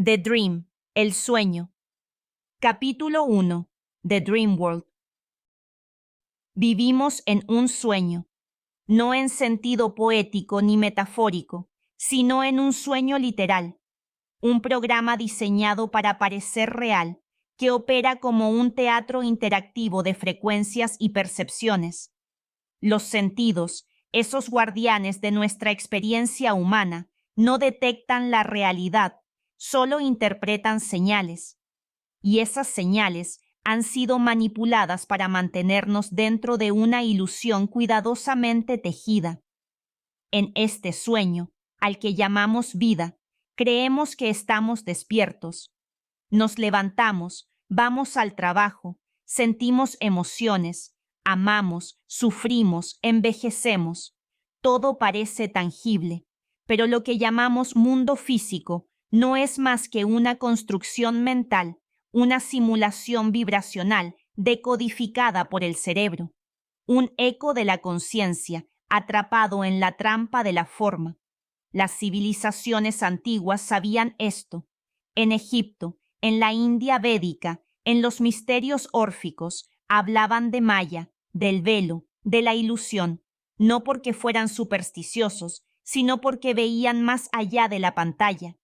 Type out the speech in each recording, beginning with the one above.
The Dream, el sueño. Capítulo 1. The Dream World. Vivimos en un sueño, no en sentido poético ni metafórico, sino en un sueño literal, un programa diseñado para parecer real, que opera como un teatro interactivo de frecuencias y percepciones. Los sentidos, esos guardianes de nuestra experiencia humana, no detectan la realidad, solo interpretan señales. Y esas señales han sido manipuladas para mantenernos dentro de una ilusión cuidadosamente tejida. En este sueño, al que llamamos vida, creemos que estamos despiertos. Nos levantamos, vamos al trabajo, sentimos emociones, amamos, sufrimos, envejecemos. Todo parece tangible, pero lo que llamamos mundo físico no es más que una construcción mental, una simulación vibracional decodificada por el cerebro, un eco de la conciencia atrapado en la trampa de la forma. Las civilizaciones antiguas sabían esto. En Egipto, en la India védica, en los misterios órficos, hablaban de Maya, del velo, de la ilusión, no porque fueran supersticiosos, sino porque veían más allá de la pantalla.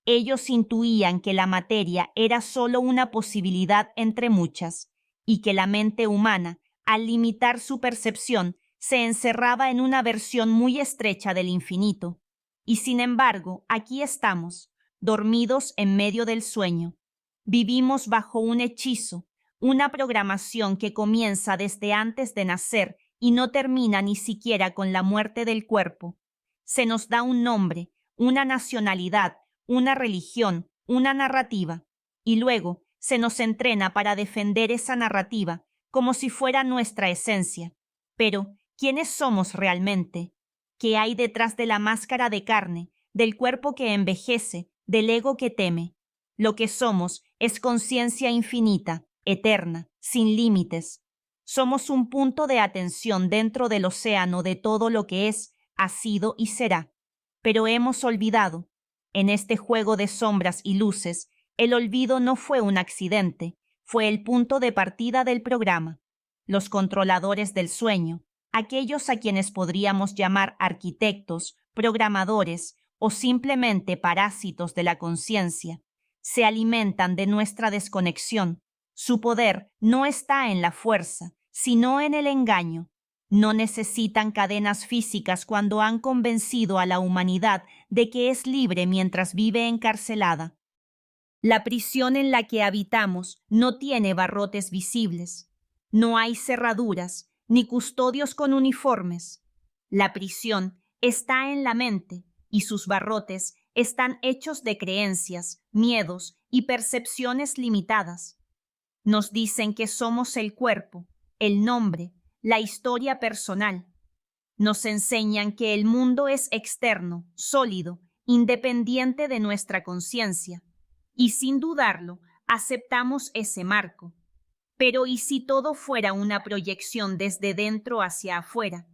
Ellos intuían que la materia era solo una posibilidad entre muchas, y que la mente humana, al limitar su percepción, se encerraba en una versión muy estrecha del infinito. Y sin embargo, aquí estamos, dormidos en medio del sueño. Vivimos bajo un hechizo, una programación que comienza desde antes de nacer y no termina ni siquiera con la muerte del cuerpo. Se nos da un nombre, una nacionalidad, una religión, una narrativa, y luego se nos entrena para defender esa narrativa como si fuera nuestra esencia. Pero, ¿quiénes somos realmente? ¿Qué hay detrás de la máscara de carne, del cuerpo que envejece, del ego que teme? Lo que somos es conciencia infinita, eterna, sin límites. Somos un punto de atención dentro del océano de todo lo que es, ha sido y será. Pero hemos olvidado. En este juego de sombras y luces, el olvido no fue un accidente, fue el punto de partida del programa. Los controladores del sueño, aquellos a quienes podríamos llamar arquitectos, programadores o simplemente parásitos de la conciencia, se alimentan de nuestra desconexión. Su poder no está en la fuerza, sino en el engaño. No necesitan cadenas físicas cuando han convencido a la humanidad de que es libre mientras vive encarcelada. La prisión en la que habitamos no tiene barrotes visibles. No hay cerraduras, ni custodios con uniformes. La prisión está en la mente y sus barrotes están hechos de creencias, miedos y percepciones limitadas. Nos dicen que somos el cuerpo, el nombre, la historia personal. Nos enseñan que el mundo es externo, sólido, independiente de nuestra conciencia. Y sin dudarlo, aceptamos ese marco. Pero ¿y si todo fuera una proyección desde dentro hacia afuera?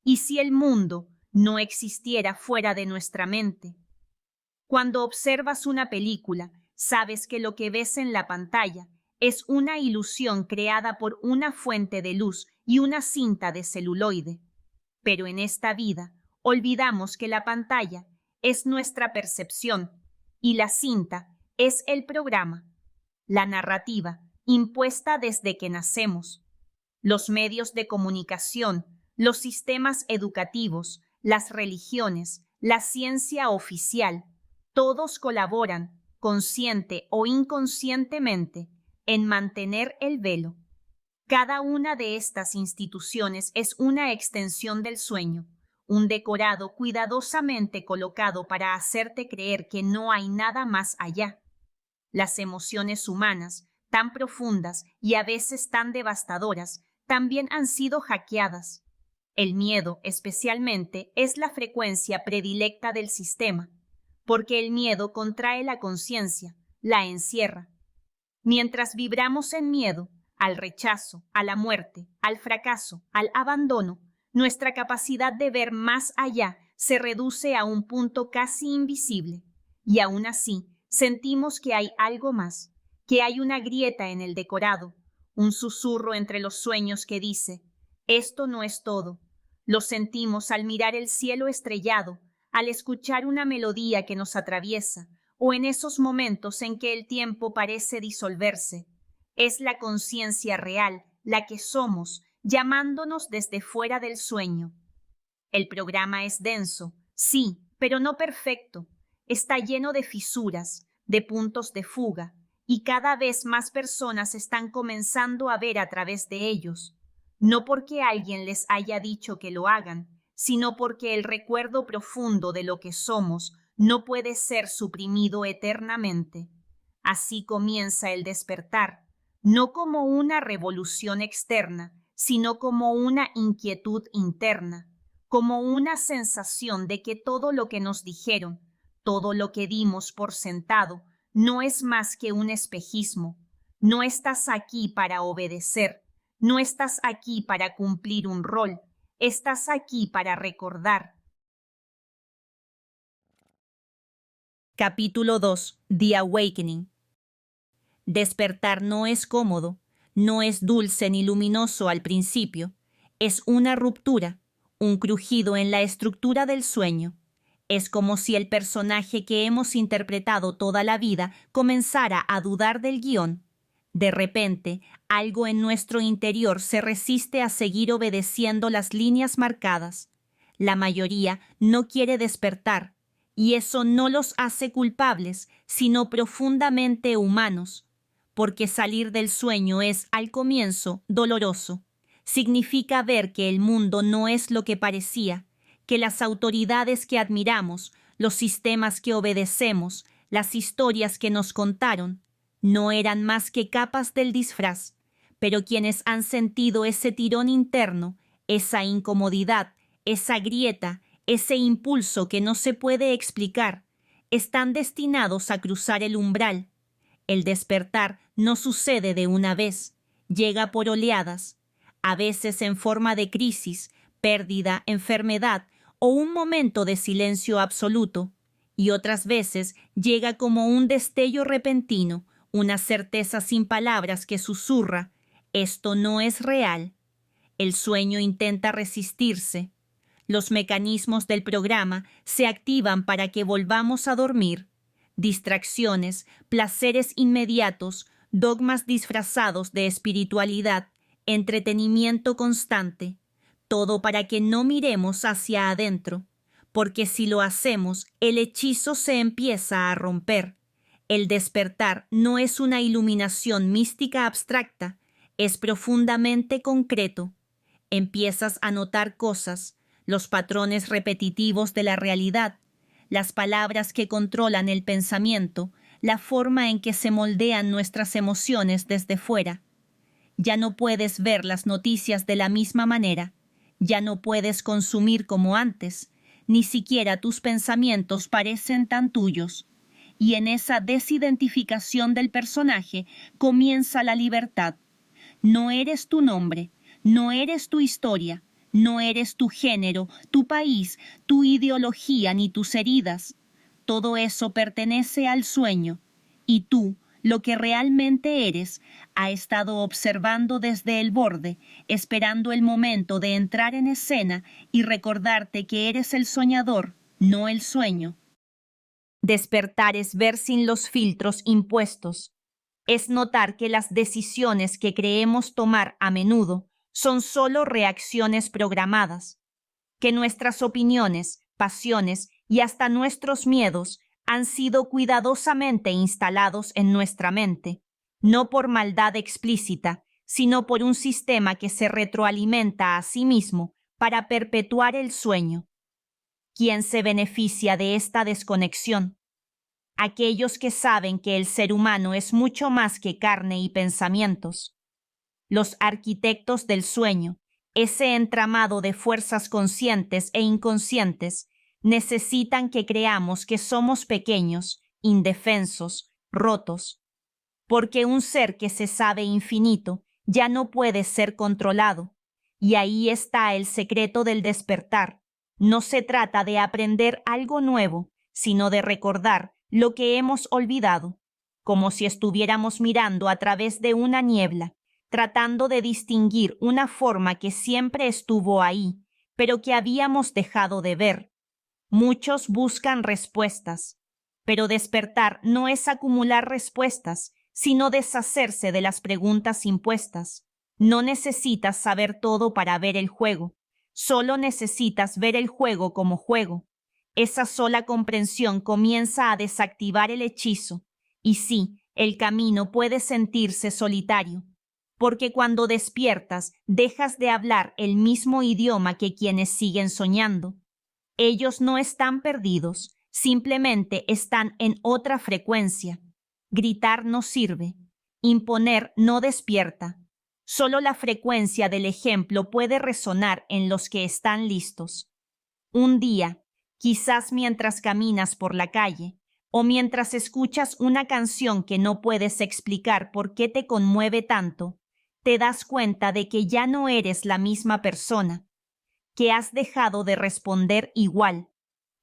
¿Y si el mundo no existiera fuera de nuestra mente? Cuando observas una película, sabes que lo que ves en la pantalla es una ilusión creada por una fuente de luz y una cinta de celuloide. Pero en esta vida, olvidamos que la pantalla es nuestra percepción y la cinta es el programa, la narrativa impuesta desde que nacemos. Los medios de comunicación, los sistemas educativos, las religiones, la ciencia oficial, todos colaboran, consciente o inconscientemente, en mantener el velo. Cada una de estas instituciones es una extensión del sueño, un decorado cuidadosamente colocado para hacerte creer que no hay nada más allá. Las emociones humanas, tan profundas y a veces tan devastadoras, también han sido hackeadas. El miedo, especialmente, es la frecuencia predilecta del sistema, porque el miedo contrae la conciencia, la encierra. Mientras vibramos en miedo, al rechazo, a la muerte, al fracaso, al abandono, nuestra capacidad de ver más allá se reduce a un punto casi invisible, y aún así Sentimos que hay algo más, que hay una grieta en el decorado, un susurro entre los sueños que dice, esto no es todo. Lo sentimos al mirar el cielo estrellado, al escuchar una melodía que nos atraviesa, o en esos momentos en que el tiempo parece disolverse. Es la conciencia real, la que somos, llamándonos desde fuera del sueño. El programa es denso, sí, pero no perfecto. Está lleno de fisuras, de puntos de fuga, y cada vez más personas están comenzando a ver a través de ellos. No porque alguien les haya dicho que lo hagan, sino porque el recuerdo profundo de lo que somos no puede ser suprimido eternamente. Así comienza el despertar, no como una revolución externa, sino como una inquietud interna, como una sensación de que todo lo que nos dijeron, todo lo que dimos por sentado, no es más que un espejismo. No estás aquí para obedecer, no estás aquí para cumplir un rol, estás aquí para recordar. Capítulo 2. The Awakening. Despertar no es cómodo, no es dulce ni luminoso al principio, es una ruptura, un crujido en la estructura del sueño. Es como si el personaje que hemos interpretado toda la vida comenzara a dudar del guión. De repente, algo en nuestro interior se resiste a seguir obedeciendo las líneas marcadas. La mayoría no quiere despertar, y eso no los hace culpables, sino profundamente humanos, porque salir del sueño es, al comienzo, doloroso. Significa ver que el mundo no es lo que parecía, que las autoridades que admiramos, los sistemas que obedecemos, las historias que nos contaron, no eran más que capas del disfraz, pero quienes han sentido ese tirón interno, esa incomodidad, esa grieta, ese impulso que no se puede explicar, están destinados a cruzar el umbral. El despertar no sucede de una vez, llega por oleadas, a veces en forma de crisis, pérdida, enfermedad o un momento de silencio absoluto, y otras veces llega como un destello repentino, una certeza sin palabras que susurra, esto no es real. El sueño intenta resistirse. Los mecanismos del programa se activan para que volvamos a dormir. Distracciones, placeres inmediatos, dogmas disfrazados de espiritualidad, entretenimiento constante, todo para que no miremos hacia adentro, porque si lo hacemos, el hechizo se empieza a romper. El despertar no es una iluminación mística abstracta, es profundamente concreto. Empiezas a notar cosas, los patrones repetitivos de la realidad, las palabras que controlan el pensamiento, la forma en que se moldean nuestras emociones desde fuera. Ya no puedes ver las noticias de la misma manera, ya no puedes consumir como antes, ni siquiera tus pensamientos parecen tan tuyos. Y en esa desidentificación del personaje comienza la libertad. No eres tu nombre, no eres tu historia, no eres tu género, tu país, tu ideología ni tus heridas. Todo eso pertenece al sueño, y tú, lo que realmente eres, ha estado observando desde el borde, esperando el momento de entrar en escena y recordarte que eres el soñador, no el sueño. Despertar es ver sin los filtros impuestos. Es notar que las decisiones que creemos tomar a menudo son solo reacciones programadas, que nuestras opiniones, pasiones y hasta nuestros miedos han sido cuidadosamente instalados en nuestra mente, no por maldad explícita, sino por un sistema que se retroalimenta a sí mismo para perpetuar el sueño. ¿Quién se beneficia de esta desconexión? Aquellos que saben que el ser humano es mucho más que carne y pensamientos. Los arquitectos del sueño, ese entramado de fuerzas conscientes e inconscientes, necesitan que creamos que somos pequeños, indefensos, rotos. Porque un ser que se sabe infinito ya no puede ser controlado. Y ahí está el secreto del despertar. No se trata de aprender algo nuevo, sino de recordar lo que hemos olvidado, como si estuviéramos mirando a través de una niebla, tratando de distinguir una forma que siempre estuvo ahí, pero que habíamos dejado de ver. Muchos buscan respuestas, pero despertar no es acumular respuestas, sino deshacerse de las preguntas impuestas. No necesitas saber todo para ver el juego, solo necesitas ver el juego como juego. Esa sola comprensión comienza a desactivar el hechizo, y sí, el camino puede sentirse solitario, porque cuando despiertas dejas de hablar el mismo idioma que quienes siguen soñando. Ellos no están perdidos, simplemente están en otra frecuencia. Gritar no sirve, imponer no despierta. Solo la frecuencia del ejemplo puede resonar en los que están listos. Un día, quizás mientras caminas por la calle, o mientras escuchas una canción que no puedes explicar por qué te conmueve tanto, te das cuenta de que ya no eres la misma persona, que has dejado de responder igual,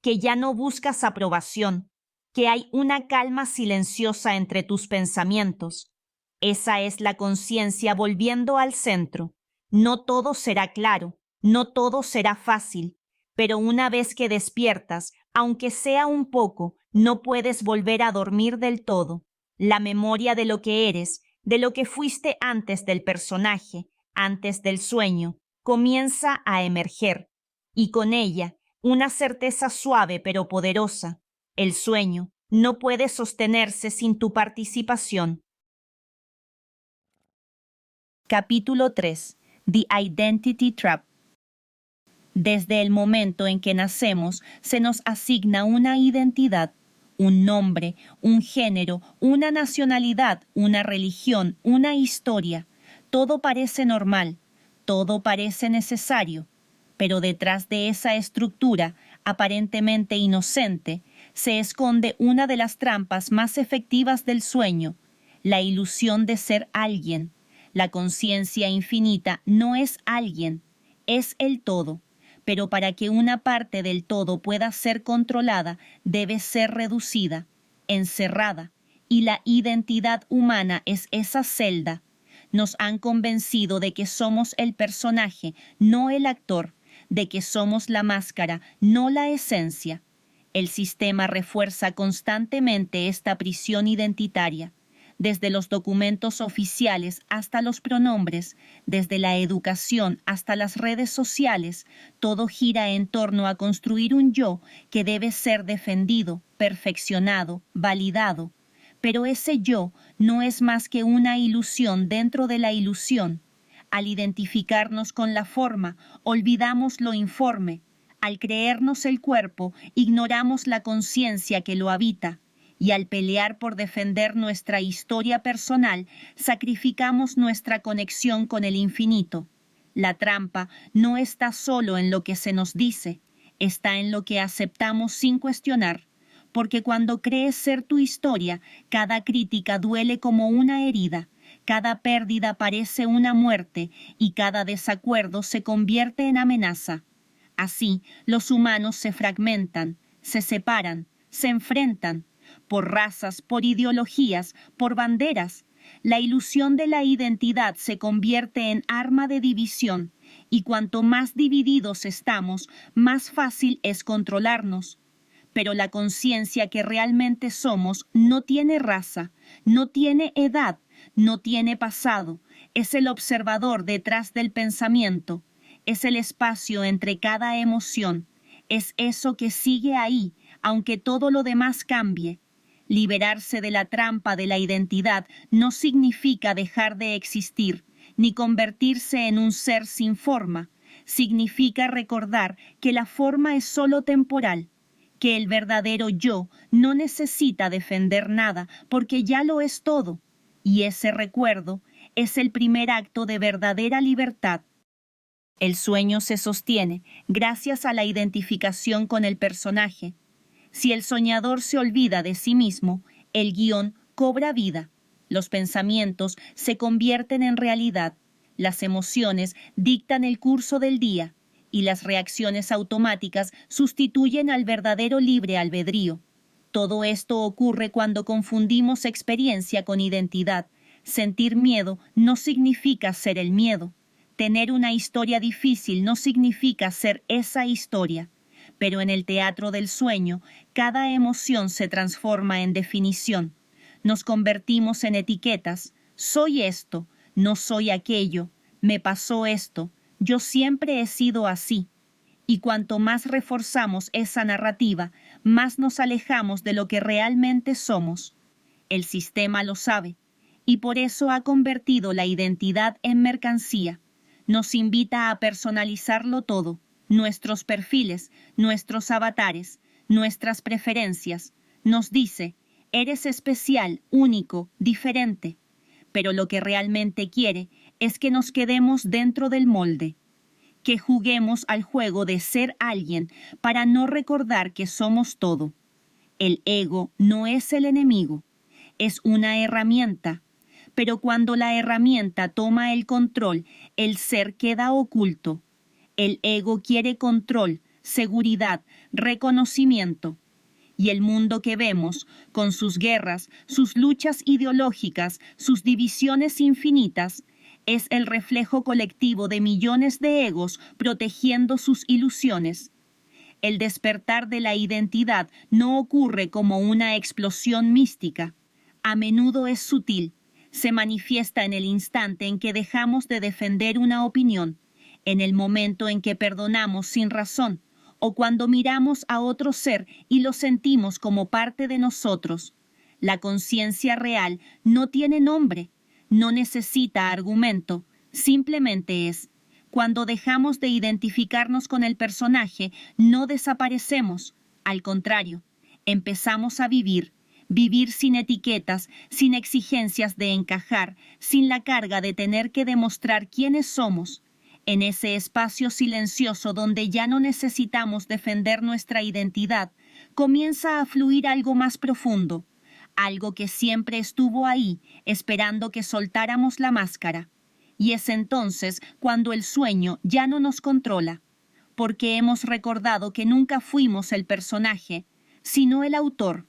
que ya no buscas aprobación, que hay una calma silenciosa entre tus pensamientos. Esa es la conciencia volviendo al centro. No todo será claro, no todo será fácil, pero una vez que despiertas, aunque sea un poco, no puedes volver a dormir del todo. La memoria de lo que eres, de lo que fuiste antes del personaje, antes del sueño, comienza a emerger, y con ella una certeza suave pero poderosa. El sueño no puede sostenerse sin tu participación. Capítulo 3. The Identity Trap. Desde el momento en que nacemos, se nos asigna una identidad, un nombre, un género, una nacionalidad, una religión, una historia. Todo parece normal, todo parece necesario, pero detrás de esa estructura, aparentemente inocente, se esconde una de las trampas más efectivas del sueño, la ilusión de ser alguien. La conciencia infinita no es alguien, es el todo. Pero para que una parte del todo pueda ser controlada, debe ser reducida, encerrada, y la identidad humana es esa celda. Nos han convencido de que somos el personaje, no el actor, de que somos la máscara, no la esencia. El sistema refuerza constantemente esta prisión identitaria. Desde los documentos oficiales hasta los pronombres, desde la educación hasta las redes sociales, todo gira en torno a construir un yo que debe ser defendido, perfeccionado, validado. Pero ese yo no es más que una ilusión dentro de la ilusión. Al identificarnos con la forma, olvidamos lo informe. Al creernos el cuerpo, ignoramos la conciencia que lo habita. Y al pelear por defender nuestra historia personal, sacrificamos nuestra conexión con el infinito. La trampa no está solo en lo que se nos dice, está en lo que aceptamos sin cuestionar, porque cuando crees ser tu historia, cada crítica duele como una herida, cada pérdida parece una muerte y cada desacuerdo se convierte en amenaza. Así, los humanos se fragmentan, se separan, se enfrentan, por razas, por ideologías, por banderas. La ilusión de la identidad se convierte en arma de división, y cuanto más divididos estamos, más fácil es controlarnos. Pero la conciencia que realmente somos no tiene raza, no tiene edad, no tiene pasado, es el observador detrás del pensamiento, es el espacio entre cada emoción, es eso que sigue ahí, aunque todo lo demás cambie. Liberarse de la trampa de la identidad no significa dejar de existir, ni convertirse en un ser sin forma. Significa recordar que la forma es solo temporal, que el verdadero yo no necesita defender nada porque ya lo es todo, y ese recuerdo es el primer acto de verdadera libertad. El sueño se sostiene gracias a la identificación con el personaje. Si el soñador se olvida de sí mismo, el guión cobra vida. Los pensamientos se convierten en realidad. Las emociones dictan el curso del día y las reacciones automáticas sustituyen al verdadero libre albedrío. Todo esto ocurre cuando confundimos experiencia con identidad. Sentir miedo no significa ser el miedo. Tener una historia difícil no significa ser esa historia. Pero en el teatro del sueño, cada emoción se transforma en definición. Nos convertimos en etiquetas. Soy esto, no soy aquello, me pasó esto, yo siempre he sido así. Y cuanto más reforzamos esa narrativa, más nos alejamos de lo que realmente somos. El sistema lo sabe, y por eso ha convertido la identidad en mercancía. Nos invita a personalizarlo todo, nuestros perfiles, nuestros avatares, nuestras preferencias. Nos dice, eres especial, único, diferente. Pero lo que realmente quiere es que nos quedemos dentro del molde, que juguemos al juego de ser alguien para no recordar que somos todo. El ego no es el enemigo, es una herramienta, pero cuando la herramienta toma el control, el ser queda oculto. El ego quiere control, seguridad, reconocimiento. Y el mundo que vemos, con sus guerras, sus luchas ideológicas, sus divisiones infinitas, es el reflejo colectivo de millones de egos protegiendo sus ilusiones. El despertar de la identidad no ocurre como una explosión mística. A menudo es sutil. Se manifiesta en el instante en que dejamos de defender una opinión, en el momento en que perdonamos sin razón, o cuando miramos a otro ser y lo sentimos como parte de nosotros. La conciencia real no tiene nombre, no necesita argumento, simplemente es. Cuando dejamos de identificarnos con el personaje, no desaparecemos. Al contrario, empezamos a vivir, vivir sin etiquetas, sin exigencias de encajar, sin la carga de tener que demostrar quiénes somos. En ese espacio silencioso donde ya no necesitamos defender nuestra identidad, comienza a fluir algo más profundo, algo que siempre estuvo ahí, esperando que soltáramos la máscara. Y es entonces cuando el sueño ya no nos controla, porque hemos recordado que nunca fuimos el personaje, sino el autor.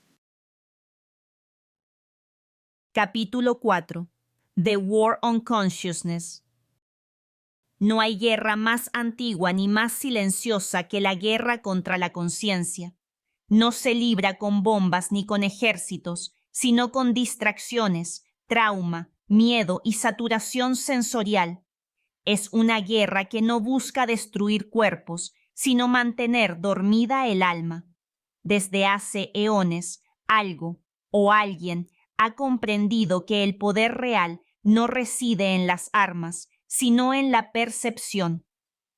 Capítulo 4. The War on Consciousness. No hay guerra más antigua ni más silenciosa que la guerra contra la conciencia. No se libra con bombas ni con ejércitos, sino con distracciones, trauma, miedo y saturación sensorial. Es una guerra que no busca destruir cuerpos, sino mantener dormida el alma. Desde hace eones, algo o alguien ha comprendido que el poder real no reside en las armas, sino en la percepción,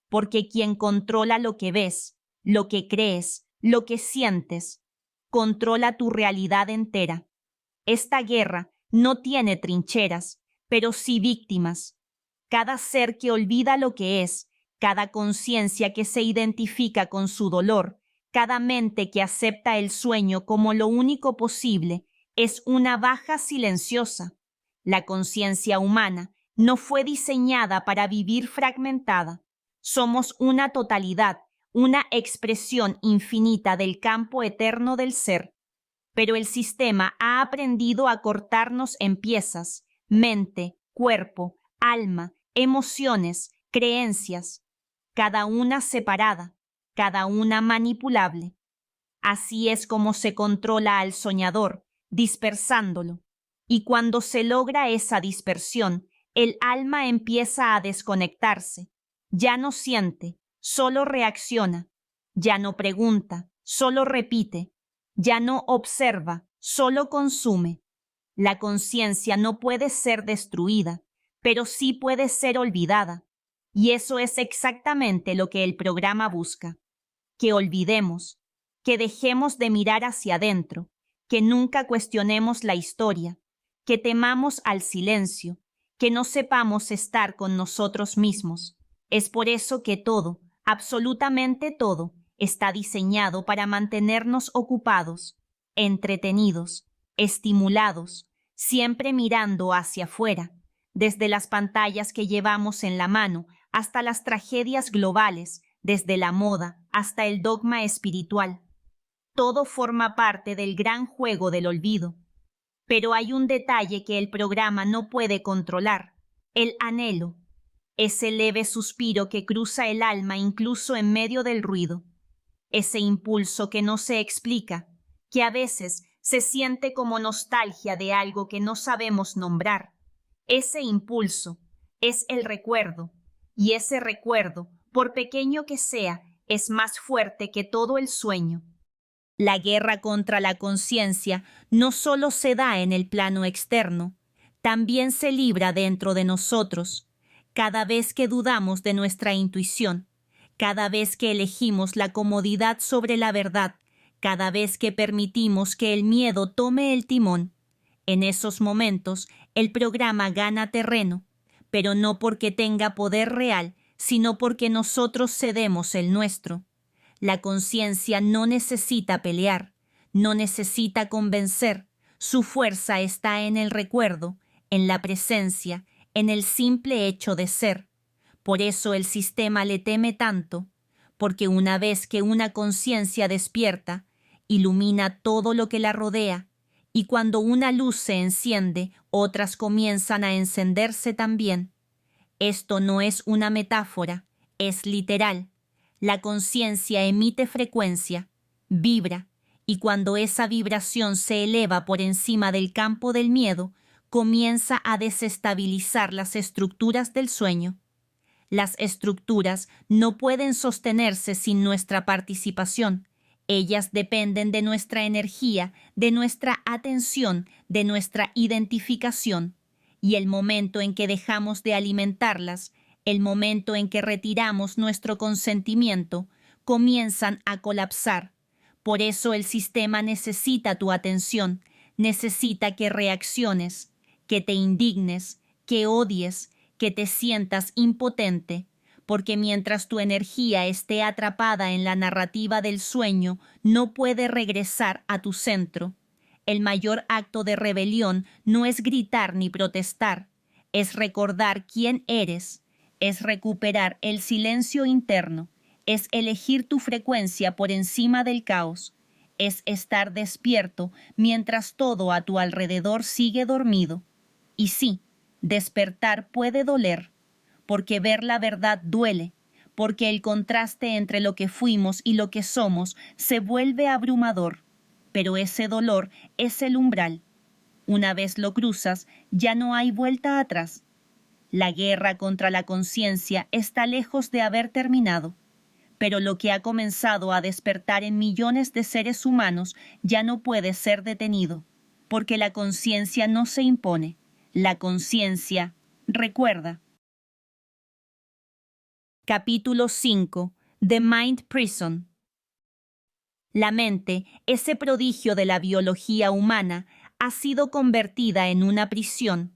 porque quien controla lo que ves, lo que crees, lo que sientes, controla tu realidad entera. Esta guerra no tiene trincheras, pero sí víctimas. Cada ser que olvida lo que es, cada conciencia que se identifica con su dolor, cada mente que acepta el sueño como lo único posible, es una baja silenciosa. La conciencia humana no fue diseñada para vivir fragmentada. Somos una totalidad, una expresión infinita del campo eterno del ser. Pero el sistema ha aprendido a cortarnos en piezas: mente, cuerpo, alma, emociones, creencias, cada una separada, cada una manipulable. Así es como se controla al soñador, dispersándolo. Y cuando se logra esa dispersión, el alma empieza a desconectarse. Ya no siente, solo reacciona. Ya no pregunta, solo repite. Ya no observa, solo consume. La conciencia no puede ser destruida, pero sí puede ser olvidada. Y eso es exactamente lo que el programa busca. Que olvidemos, que dejemos de mirar hacia adentro, que nunca cuestionemos la historia, que temamos al silencio, que no sepamos estar con nosotros mismos. Es por eso que todo, absolutamente todo, está diseñado para mantenernos ocupados, entretenidos, estimulados, siempre mirando hacia afuera, desde las pantallas que llevamos en la mano hasta las tragedias globales, desde la moda hasta el dogma espiritual. Todo forma parte del gran juego del olvido. Pero hay un detalle que el programa no puede controlar: el anhelo, ese leve suspiro que cruza el alma incluso en medio del ruido, ese impulso que no se explica, que a veces se siente como nostalgia de algo que no sabemos nombrar. Ese impulso es el recuerdo, y ese recuerdo, por pequeño que sea, es más fuerte que todo el sueño. La guerra contra la conciencia no solo se da en el plano externo, también se libra dentro de nosotros, cada vez que dudamos de nuestra intuición, cada vez que elegimos la comodidad sobre la verdad, cada vez que permitimos que el miedo tome el timón. En esos momentos, el programa gana terreno, pero no porque tenga poder real, sino porque nosotros cedemos el nuestro. La conciencia no necesita pelear, no necesita convencer. Su fuerza está en el recuerdo, en la presencia, en el simple hecho de ser. Por eso el sistema le teme tanto, porque una vez que una conciencia despierta, ilumina todo lo que la rodea, y cuando una luz se enciende, otras comienzan a encenderse también. Esto no es una metáfora, es literal. La conciencia emite frecuencia, vibra, y cuando esa vibración se eleva por encima del campo del miedo, comienza a desestabilizar las estructuras del sueño. Las estructuras no pueden sostenerse sin nuestra participación. Ellas dependen de nuestra energía, de nuestra atención, de nuestra identificación. Y el momento en que dejamos de alimentarlas, el momento en que retiramos nuestro consentimiento, comienzan a colapsar. Por eso el sistema necesita tu atención, necesita que reacciones, que te indignes, que odies, que te sientas impotente, porque mientras tu energía esté atrapada en la narrativa del sueño, no puede regresar a tu centro. El mayor acto de rebelión no es gritar ni protestar, es recordar quién eres, es recuperar el silencio interno, es elegir tu frecuencia por encima del caos, es estar despierto mientras todo a tu alrededor sigue dormido. Y sí, despertar puede doler, porque ver la verdad duele, porque el contraste entre lo que fuimos y lo que somos se vuelve abrumador, pero ese dolor es el umbral. Una vez lo cruzas, ya no hay vuelta atrás. La guerra contra la conciencia está lejos de haber terminado, pero lo que ha comenzado a despertar en millones de seres humanos ya no puede ser detenido, porque la conciencia no se impone, la conciencia recuerda. Capítulo 5. The Mind Prison. La mente, ese prodigio de la biología humana, ha sido convertida en una prisión,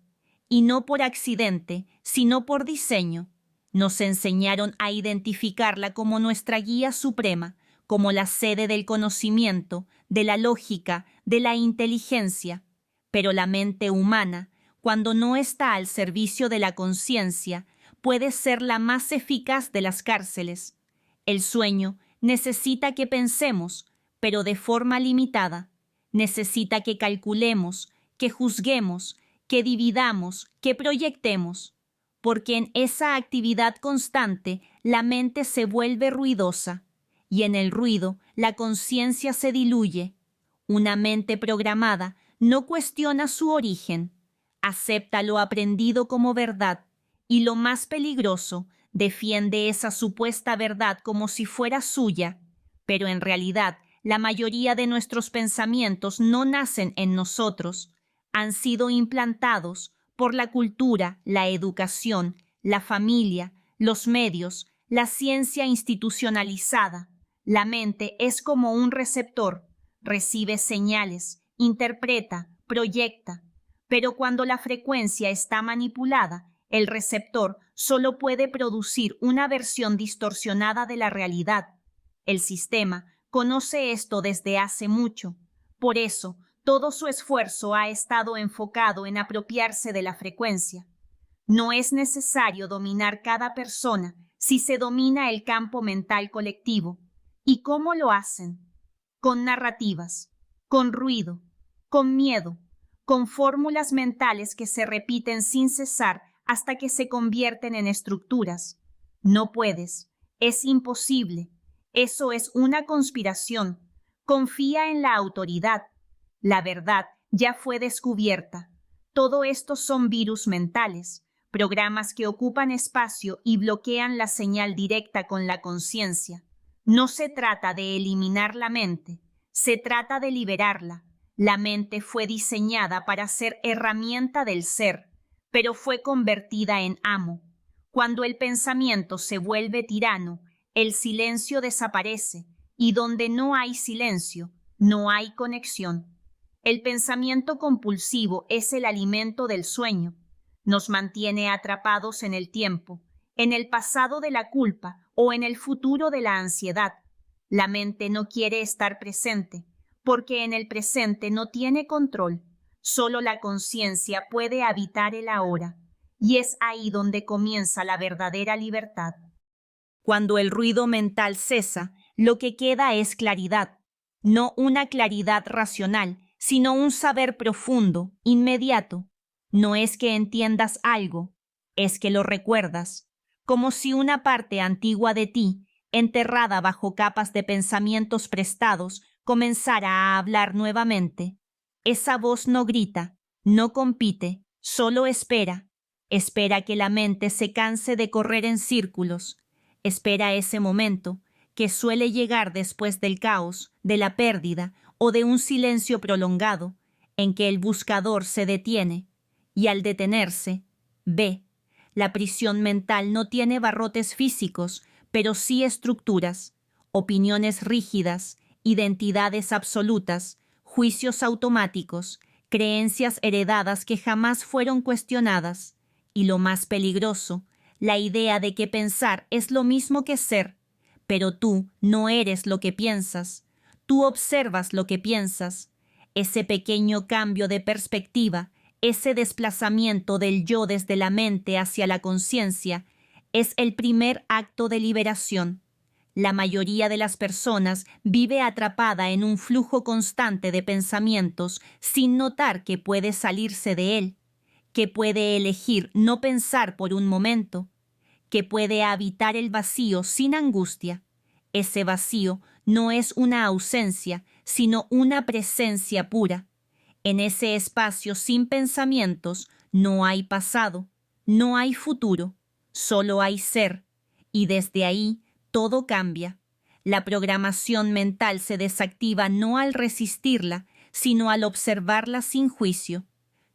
y no por accidente, sino por diseño. Nos enseñaron a identificarla como nuestra guía suprema, como la sede del conocimiento, de la lógica, de la inteligencia. Pero la mente humana, cuando no está al servicio de la conciencia, puede ser la más eficaz de las cárceles. El sueño necesita que pensemos, pero de forma limitada. Necesita que calculemos, que juzguemos, que dividamos, que proyectemos. Porque en esa actividad constante la mente se vuelve ruidosa, y en el ruido la conciencia se diluye. Una mente programada no cuestiona su origen, acepta lo aprendido como verdad, y lo más peligroso, defiende esa supuesta verdad como si fuera suya, pero en realidad la mayoría de nuestros pensamientos no nacen en nosotros, han sido implantados por la cultura, la educación, la familia, los medios, la ciencia institucionalizada. La mente es como un receptor, recibe señales, interpreta, proyecta, pero cuando la frecuencia está manipulada, el receptor solo puede producir una versión distorsionada de la realidad. El sistema conoce esto desde hace mucho. Por eso, todo su esfuerzo ha estado enfocado en apropiarse de la frecuencia. No es necesario dominar cada persona si se domina el campo mental colectivo. ¿Y cómo lo hacen? con narrativas, con ruido, con miedo, con fórmulas mentales que se repiten sin cesar hasta que se convierten en estructuras. No puedes, es imposible, eso es una conspiración. Confía en la autoridad. La verdad ya fue descubierta. Todo esto son virus mentales, programas que ocupan espacio y bloquean la señal directa con la conciencia. No se trata de eliminar la mente, se trata de liberarla. La mente fue diseñada para ser herramienta del ser, pero fue convertida en amo. Cuando el pensamiento se vuelve tirano, el silencio desaparece, y donde no hay silencio, no hay conexión. El pensamiento compulsivo es el alimento del sueño. Nos mantiene atrapados en el tiempo, en el pasado de la culpa o en el futuro de la ansiedad. La mente no quiere estar presente, porque en el presente no tiene control. Solo la conciencia puede habitar el ahora, y es ahí donde comienza la verdadera libertad. Cuando el ruido mental cesa, lo que queda es claridad, no una claridad racional, sino un saber profundo, inmediato. No es que entiendas algo, es que lo recuerdas, como si una parte antigua de ti, enterrada bajo capas de pensamientos prestados, comenzara a hablar nuevamente. Esa voz no grita, no compite, solo espera. Espera que la mente se canse de correr en círculos. Espera ese momento, que suele llegar después del caos, de la pérdida o de un silencio prolongado, en que el buscador se detiene, y al detenerse, ve. La prisión mental no tiene barrotes físicos, pero sí estructuras, opiniones rígidas, identidades absolutas, juicios automáticos, creencias heredadas que jamás fueron cuestionadas, y lo más peligroso, la idea de que pensar es lo mismo que ser, pero tú no eres lo que piensas, tú observas lo que piensas. Ese pequeño cambio de perspectiva, ese desplazamiento del yo desde la mente hacia la conciencia, es el primer acto de liberación. La mayoría de las personas vive atrapada en un flujo constante de pensamientos sin notar que puede salirse de él, que puede elegir no pensar por un momento, que puede habitar el vacío sin angustia. Ese vacío no es una ausencia, sino una presencia pura. En ese espacio sin pensamientos no hay pasado, no hay futuro, solo hay ser, y desde ahí todo cambia. La programación mental se desactiva no al resistirla, sino al observarla sin juicio.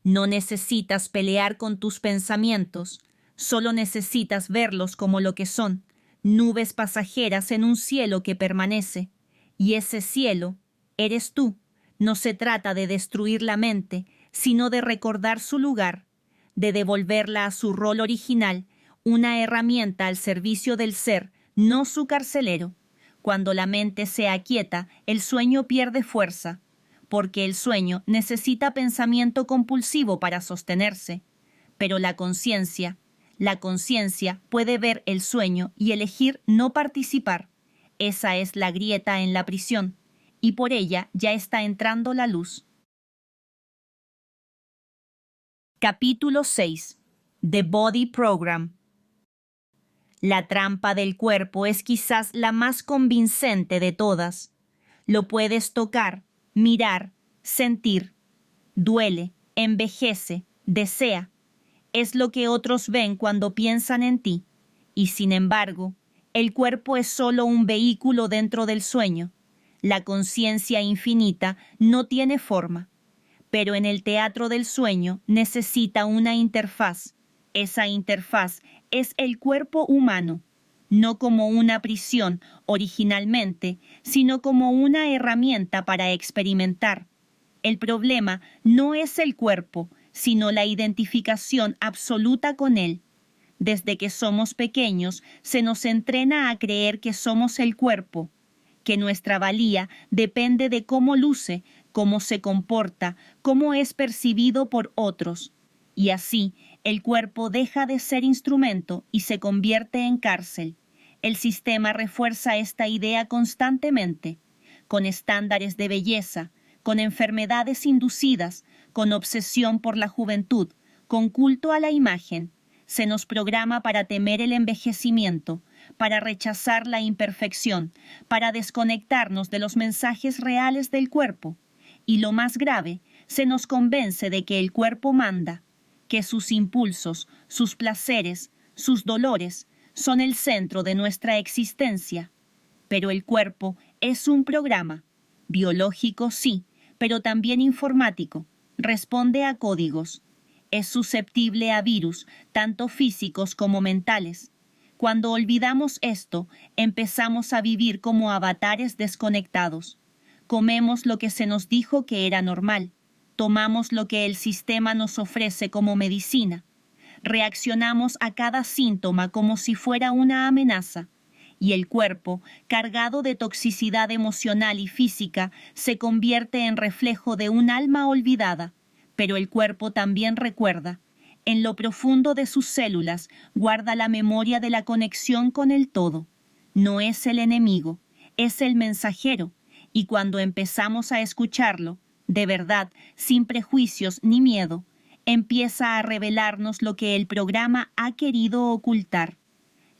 No necesitas pelear con tus pensamientos, solo necesitas verlos como lo que son, nubes pasajeras en un cielo que permanece. Y ese cielo eres tú. No se trata de destruir la mente, sino de recordar su lugar, de devolverla a su rol original, una herramienta al servicio del ser, no su carcelero. Cuando la mente se aquieta, el sueño pierde fuerza, porque el sueño necesita pensamiento compulsivo para sostenerse. Pero la conciencia puede ver el sueño y elegir no participar. Esa es la grieta en la prisión, y por ella ya está entrando la luz. Capítulo 6. The Body Program. La trampa del cuerpo es quizás la más convincente de todas. Lo puedes tocar, mirar, sentir. Duele, envejece, desea. Es lo que otros ven cuando piensan en ti. Y sin embargo, el cuerpo es solo un vehículo dentro del sueño. La conciencia infinita no tiene forma. Pero en el teatro del sueño necesita una interfaz. Esa interfaz es el cuerpo humano, no como una prisión originalmente, sino como una herramienta para experimentar. El problema no es el cuerpo, sino la identificación absoluta con él. Desde que somos pequeños, se nos entrena a creer que somos el cuerpo, que nuestra valía depende de cómo luce, cómo se comporta, cómo es percibido por otros. Y así, el cuerpo deja de ser instrumento y se convierte en cárcel. El sistema refuerza esta idea constantemente. con estándares de belleza, con enfermedades inducidas, con obsesión por la juventud, con culto a la imagen. Se nos programa para temer el envejecimiento, para rechazar la imperfección, para desconectarnos de los mensajes reales del cuerpo. Y lo más grave, se nos convence de que el cuerpo manda, que sus impulsos, sus placeres, sus dolores son el centro de nuestra existencia. Pero el cuerpo es un programa, biológico sí, pero también informático, responde a códigos. Es susceptible a virus, tanto físicos como mentales. Cuando olvidamos esto, empezamos a vivir como avatares desconectados. Comemos lo que se nos dijo que era normal. Tomamos lo que el sistema nos ofrece como medicina. Reaccionamos a cada síntoma como si fuera una amenaza. Y el cuerpo, cargado de toxicidad emocional y física, se convierte en reflejo de un alma olvidada. Pero el cuerpo también recuerda. En lo profundo de sus células guarda la memoria de la conexión con el todo. No es el enemigo, es el mensajero. Y cuando empezamos a escucharlo, de verdad, sin prejuicios ni miedo, empieza a revelarnos lo que el programa ha querido ocultar.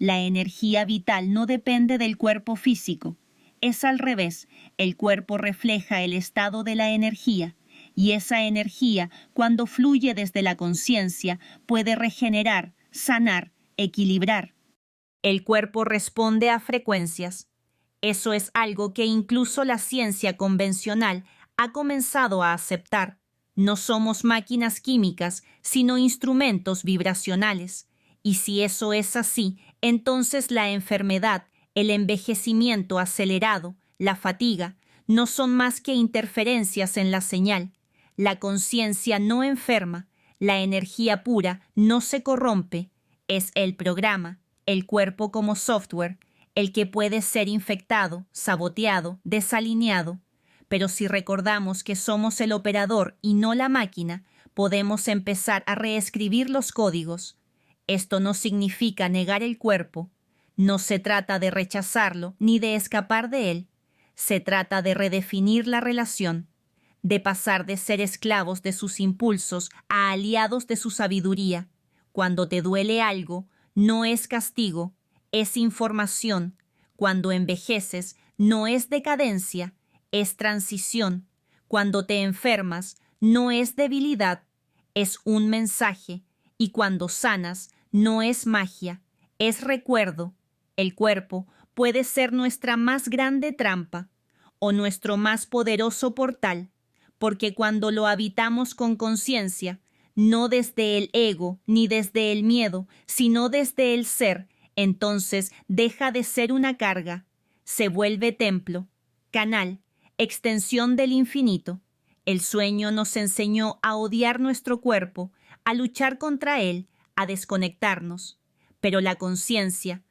La energía vital no depende del cuerpo físico. Es al revés, el cuerpo refleja el estado de la energía. Y esa energía, cuando fluye desde la conciencia, puede regenerar, sanar, equilibrar. El cuerpo responde a frecuencias. Eso es algo que incluso la ciencia convencional ha comenzado a aceptar. No somos máquinas químicas, sino instrumentos vibracionales. Y si eso es así, entonces la enfermedad, el envejecimiento acelerado, la fatiga, no son más que interferencias en la señal. La conciencia no enferma, la energía pura no se corrompe. Es el programa, el cuerpo como software, el que puede ser infectado, saboteado, desalineado. Pero si recordamos que somos el operador y no la máquina, podemos empezar a reescribir los códigos. Esto no significa negar el cuerpo. No se trata de rechazarlo ni de escapar de él. Se trata de redefinir la relación, de pasar de ser esclavos de sus impulsos a aliados de su sabiduría. Cuando te duele algo, no es castigo, es información. Cuando envejeces, no es decadencia, es transición. Cuando te enfermas, no es debilidad, es un mensaje. Y cuando sanas, no es magia, es recuerdo. El cuerpo puede ser nuestra más grande trampa o nuestro más poderoso portal, porque cuando lo habitamos con conciencia, no desde el ego ni desde el miedo, sino desde el ser, entonces deja de ser una carga, se vuelve templo, canal, extensión del infinito. El sueño nos enseñó a odiar nuestro cuerpo, a luchar contra él, a desconectarnos. Pero la conciencia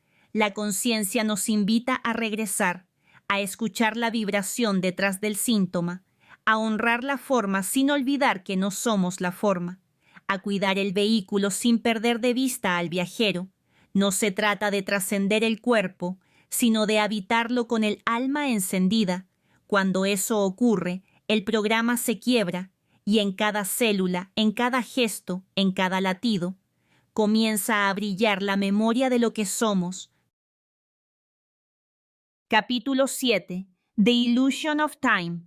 nos invita a regresar, a escuchar la vibración detrás del síntoma, a honrar la forma sin olvidar que no somos la forma, a cuidar el vehículo sin perder de vista al viajero. No se trata de trascender el cuerpo, sino de habitarlo con el alma encendida. Cuando eso ocurre, el programa se quiebra y en cada célula, en cada gesto, en cada latido, comienza a brillar la memoria de lo que somos. Capítulo 7. The Illusion of Time.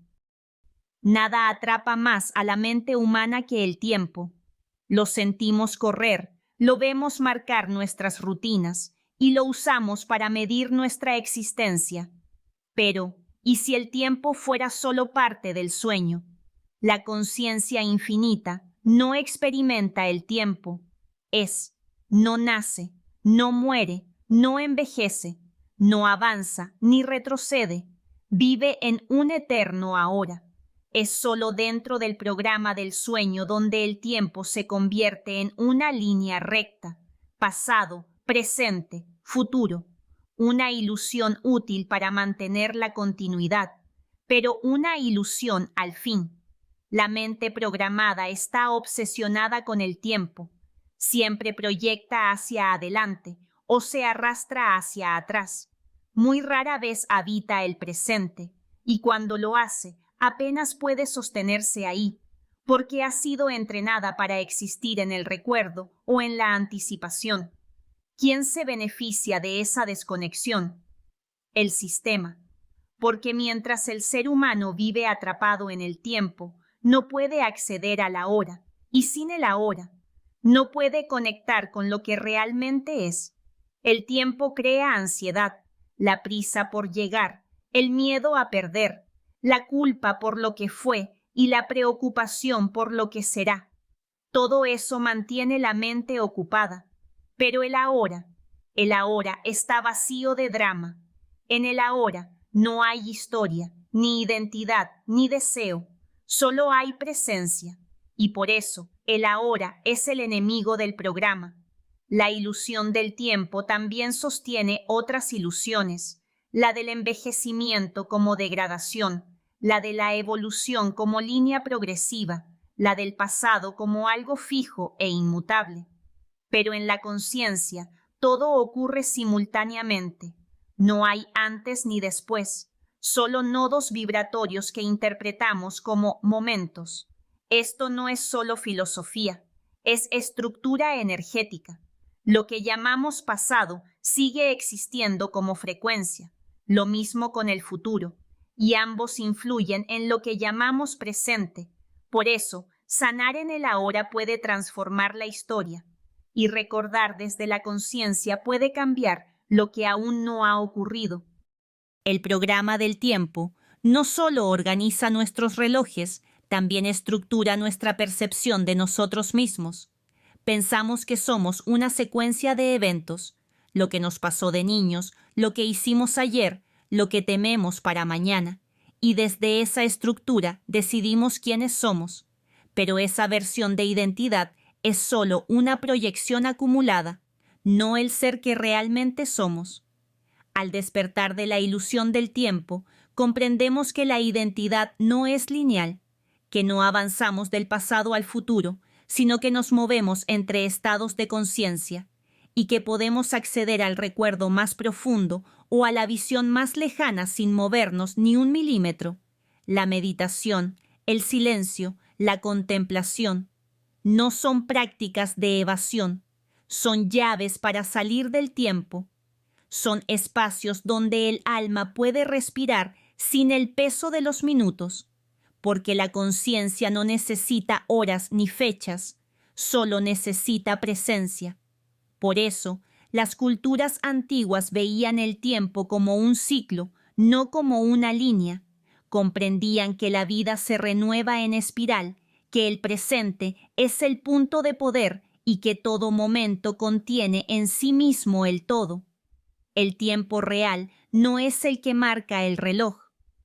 Nada atrapa más a la mente humana que el tiempo. Lo sentimos correr, lo vemos marcar nuestras rutinas y lo usamos para medir nuestra existencia. Pero, ¿y si el tiempo fuera solo parte del sueño? La conciencia infinita no experimenta el tiempo. Es, no nace, no muere, no envejece, no avanza ni retrocede. Vive en un eterno ahora. Es solo dentro del programa del sueño donde el tiempo se convierte en una línea recta, pasado, presente, futuro. Una ilusión útil para mantener la continuidad, pero una ilusión al fin. La mente programada está obsesionada con el tiempo. Siempre proyecta hacia adelante o se arrastra hacia atrás. Muy rara vez habita el presente. y cuando lo hace, apenas puede sostenerse ahí, porque ha sido entrenada para existir en el recuerdo o en la anticipación. ¿Quién se beneficia de esa desconexión? El sistema, porque mientras el ser humano vive atrapado en el tiempo, no puede acceder a la hora, y sin el ahora, no puede conectar con lo que realmente es. El tiempo crea ansiedad, la prisa por llegar, el miedo a perder, la culpa por lo que fue y la preocupación por lo que será. Todo eso mantiene la mente ocupada, pero el ahora está vacío de drama. En el ahora no hay historia, ni identidad, ni deseo, solo hay presencia. Y por eso, el ahora es el enemigo del programa. La ilusión del tiempo también sostiene otras ilusiones, la del envejecimiento como degradación, la de la evolución como línea progresiva, la del pasado como algo fijo e inmutable. Pero en la conciencia todo ocurre simultáneamente. No hay antes ni después, solo nodos vibratorios que interpretamos como momentos. Esto no es solo filosofía, es estructura energética. Lo que llamamos pasado sigue existiendo como frecuencia, lo mismo con el futuro, y ambos influyen en lo que llamamos presente. Por eso, sanar en el ahora puede transformar la historia, y recordar desde la conciencia puede cambiar lo que aún no ha ocurrido. El programa del tiempo no solo organiza nuestros relojes, también estructura nuestra percepción de nosotros mismos. Pensamos que somos una secuencia de eventos, lo que nos pasó de niños, lo que hicimos ayer, lo que tememos para mañana, y desde esa estructura decidimos quiénes somos. Pero esa versión de identidad es solo una proyección acumulada, no el ser que realmente somos. Al despertar de la ilusión del tiempo, comprendemos que la identidad no es lineal, que no avanzamos del pasado al futuro, sino que nos movemos entre estados de conciencia, y que podemos acceder al recuerdo más profundo o a la visión más lejana sin movernos ni un milímetro. La meditación, el silencio, la contemplación, no son prácticas de evasión, son llaves para salir del tiempo. Son espacios donde el alma puede respirar sin el peso de los minutos, porque la conciencia no necesita horas ni fechas, solo necesita presencia. Por eso, las culturas antiguas veían el tiempo como un ciclo, no como una línea. Comprendían que la vida se renueva en espiral, que el presente es el punto de poder y que todo momento contiene en sí mismo el todo. El tiempo real no es el que marca el reloj,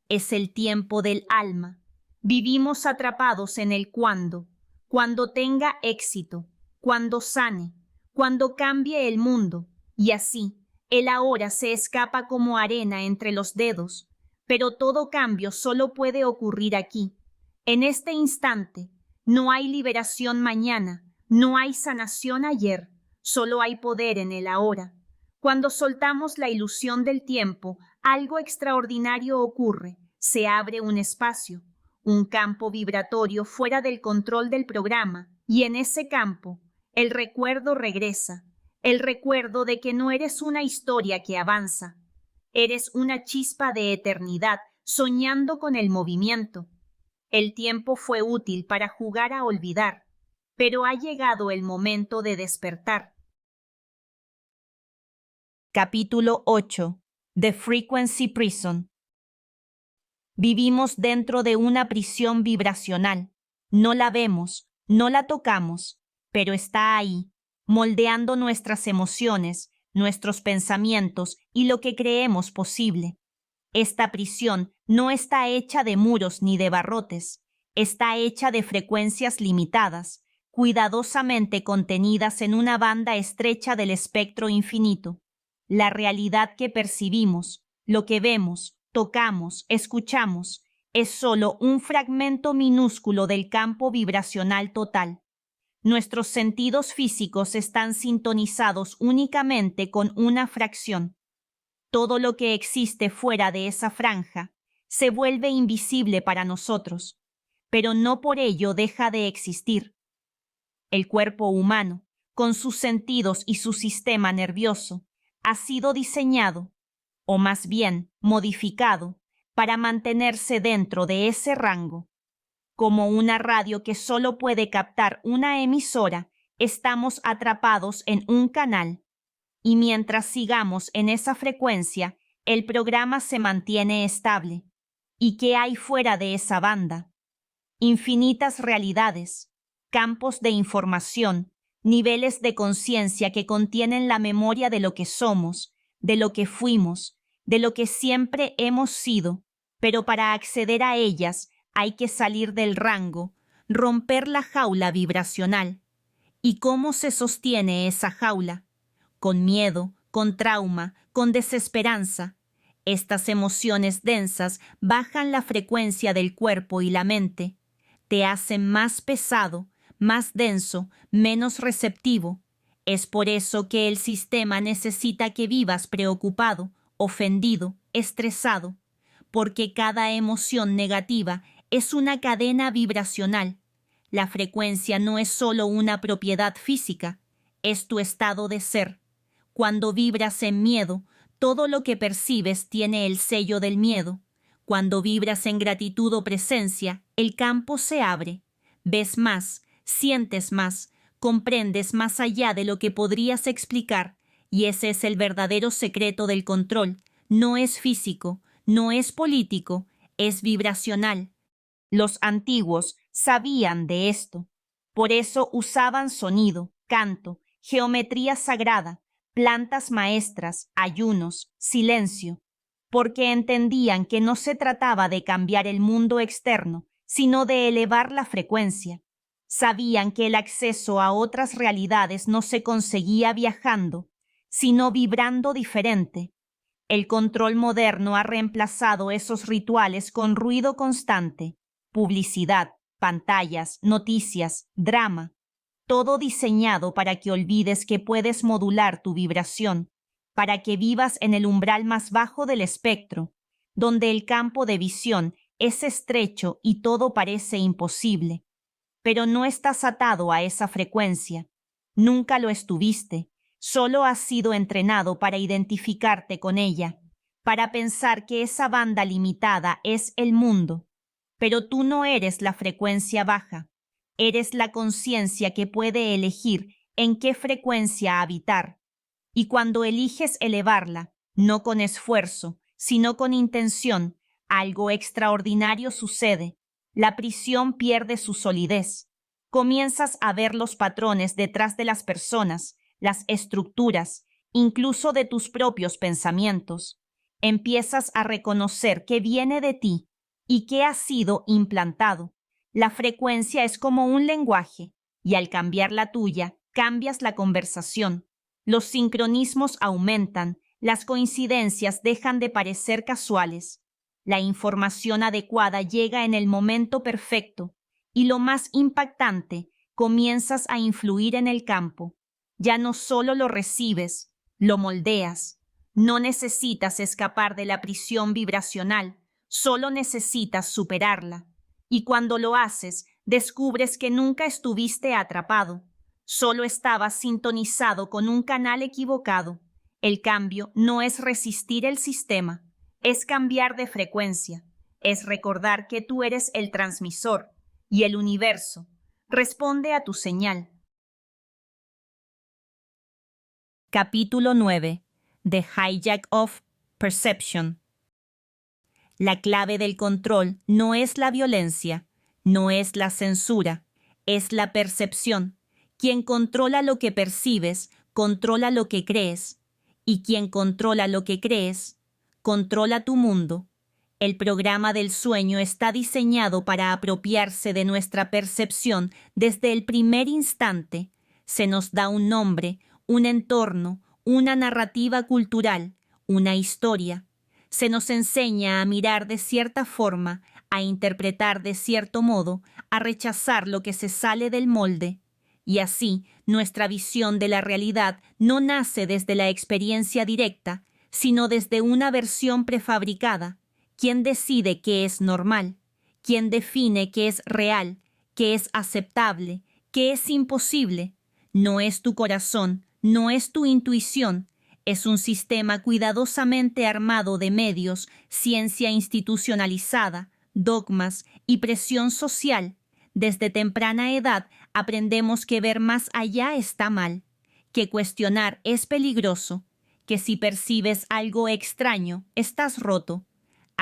es el tiempo del alma. Vivimos atrapados en el cuando tenga éxito, cuando sane, cuando cambie el mundo, y así el ahora se escapa como arena entre los dedos, pero todo cambio solo puede ocurrir aquí, en este instante. No hay liberación mañana, no hay sanación ayer, solo hay poder en el ahora. Cuando soltamos la ilusión del tiempo, algo extraordinario ocurre, se abre un espacio, un campo vibratorio fuera del control del programa, y en ese campo, el recuerdo regresa, el recuerdo de que no eres una historia que avanza, eres una chispa de eternidad soñando con el movimiento. El tiempo fue útil para jugar a olvidar, pero ha llegado el momento de despertar. Capítulo 8. The Frequency Prison. Vivimos dentro de una prisión vibracional. No la vemos, no la tocamos, pero está ahí, moldeando nuestras emociones, nuestros pensamientos y lo que creemos posible. Esta prisión no está hecha de muros ni de barrotes, está hecha de frecuencias limitadas, cuidadosamente contenidas en una banda estrecha del espectro infinito. La realidad que percibimos, lo que vemos, tocamos, escuchamos, es solo un fragmento minúsculo del campo vibracional total. Nuestros sentidos físicos están sintonizados únicamente con una fracción. Todo lo que existe fuera de esa franja, se vuelve invisible para nosotros, pero no por ello deja de existir. El cuerpo humano, con sus sentidos y su sistema nervioso, ha sido diseñado, o más bien modificado, para mantenerse dentro de ese rango. Como una radio que solo puede captar una emisora, estamos atrapados en un canal, y mientras sigamos en esa frecuencia, el programa se mantiene estable. ¿Y qué hay fuera de esa banda? Infinitas realidades, campos de información, niveles de conciencia que contienen la memoria de lo que somos, de lo que fuimos, de lo que siempre hemos sido, pero para acceder a ellas hay que salir del rango, romper la jaula vibracional. ¿Y cómo se sostiene esa jaula? Con miedo, con trauma, con desesperanza. Estas emociones densas bajan la frecuencia del cuerpo y la mente, te hacen más pesado, más denso, menos receptivo. Es por eso que el sistema necesita que vivas preocupado, ofendido, estresado, porque cada emoción negativa es una cadena vibracional. La frecuencia no es solo una propiedad física, es tu estado de ser. Cuando vibras en miedo, todo lo que percibes tiene el sello del miedo. Cuando vibras en gratitud o presencia, el campo se abre. Ves más, sientes más, comprendes más allá de lo que podrías explicar, y ese es el verdadero secreto del control. No es físico, no es político, es vibracional. Los antiguos sabían de esto. Por eso usaban sonido, canto, geometría sagrada, plantas maestras, ayunos, silencio, porque entendían que no se trataba de cambiar el mundo externo, sino de elevar la frecuencia. Sabían que el acceso a otras realidades no se conseguía viajando, sino vibrando diferente. El control moderno ha reemplazado esos rituales con ruido constante, publicidad, pantallas, noticias, drama, todo diseñado para que olvides que puedes modular tu vibración, para que vivas en el umbral más bajo del espectro, donde el campo de visión es estrecho y todo parece imposible. Pero no estás atado a esa frecuencia, nunca lo estuviste, solo has sido entrenado para identificarte con ella, para pensar que esa banda limitada es el mundo. Pero tú no eres la frecuencia baja, eres la conciencia que puede elegir en qué frecuencia habitar. Y cuando eliges elevarla, no con esfuerzo, sino con intención, algo extraordinario sucede. La prisión pierde su solidez. Comienzas a ver los patrones detrás de las personas, las estructuras, incluso de tus propios pensamientos. Empiezas a reconocer qué viene de ti y qué ha sido implantado. La frecuencia es como un lenguaje, y al cambiar la tuya, cambias la conversación. Los sincronismos aumentan, las coincidencias dejan de parecer casuales. La información adecuada llega en el momento perfecto, y lo más impactante, comienzas a influir en el campo. Ya no solo lo recibes, lo moldeas. No necesitas escapar de la prisión vibracional, solo necesitas superarla. Y cuando lo haces, descubres que nunca estuviste atrapado. Solo estabas sintonizado con un canal equivocado. El cambio no es resistir el sistema, es cambiar de frecuencia, es recordar que tú eres el transmisor y el universo responde a tu señal. Capítulo 9. The Hijack of Perception. La clave del control no es la violencia, no es la censura, es la percepción. Quien controla lo que percibes, controla lo que crees. Y quien controla lo que crees, controla tu mundo. El programa del sueño está diseñado para apropiarse de nuestra percepción desde el primer instante. Se nos da un nombre, un entorno, una narrativa cultural, una historia. Se nos enseña a mirar de cierta forma, a interpretar de cierto modo, a rechazar lo que se sale del molde. Y así, nuestra visión de la realidad no nace desde la experiencia directa, sino desde una versión prefabricada, ¿Quién decide qué es normal? ¿Quién define qué es real, qué es aceptable, qué es imposible? No es tu corazón, no es tu intuición, es un sistema cuidadosamente armado de medios, ciencia institucionalizada, dogmas y presión social. Desde temprana edad aprendemos que ver más allá está mal, que cuestionar es peligroso, que si percibes algo extraño, estás roto.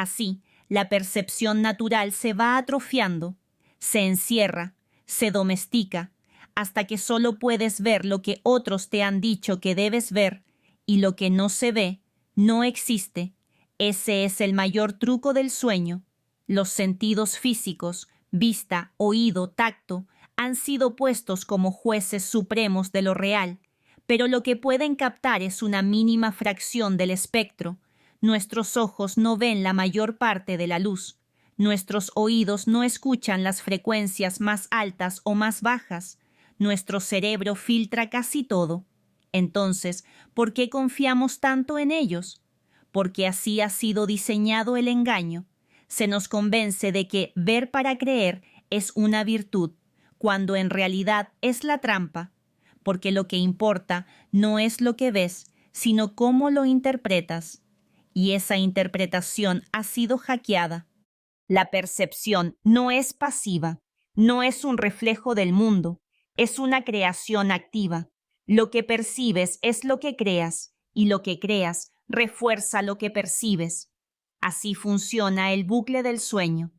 Así, la percepción natural se va atrofiando, se encierra, se domestica, hasta que solo puedes ver lo que otros te han dicho que debes ver, y lo que no se ve, no existe. Ese es el mayor truco del sueño. Los sentidos físicos, vista, oído, tacto, han sido puestos como jueces supremos de lo real, pero lo que pueden captar es una mínima fracción del espectro. Nuestros ojos no ven la mayor parte de la luz. Nuestros oídos no escuchan las frecuencias más altas o más bajas. Nuestro cerebro filtra casi todo. Entonces, ¿por qué confiamos tanto en ellos? Porque así ha sido diseñado el engaño. Se nos convence de que ver para creer es una virtud, cuando en realidad es la trampa, porque lo que importa no es lo que ves, sino cómo lo interpretas. Y esa interpretación ha sido hackeada. La percepción no es pasiva, no es un reflejo del mundo, es una creación activa. Lo que percibes es lo que creas, y lo que creas refuerza lo que percibes. Así funciona el bucle del sueño.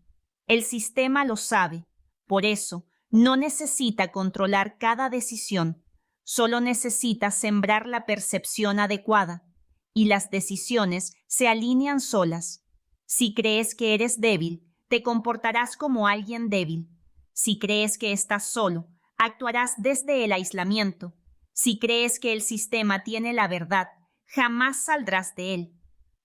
El sistema lo sabe, por eso no necesita controlar cada decisión, solo necesita sembrar la percepción adecuada, y las decisiones se alinean solas. Si crees que eres débil, te comportarás como alguien débil. Si crees que estás solo, actuarás desde el aislamiento. Si crees que el sistema tiene la verdad, jamás saldrás de él.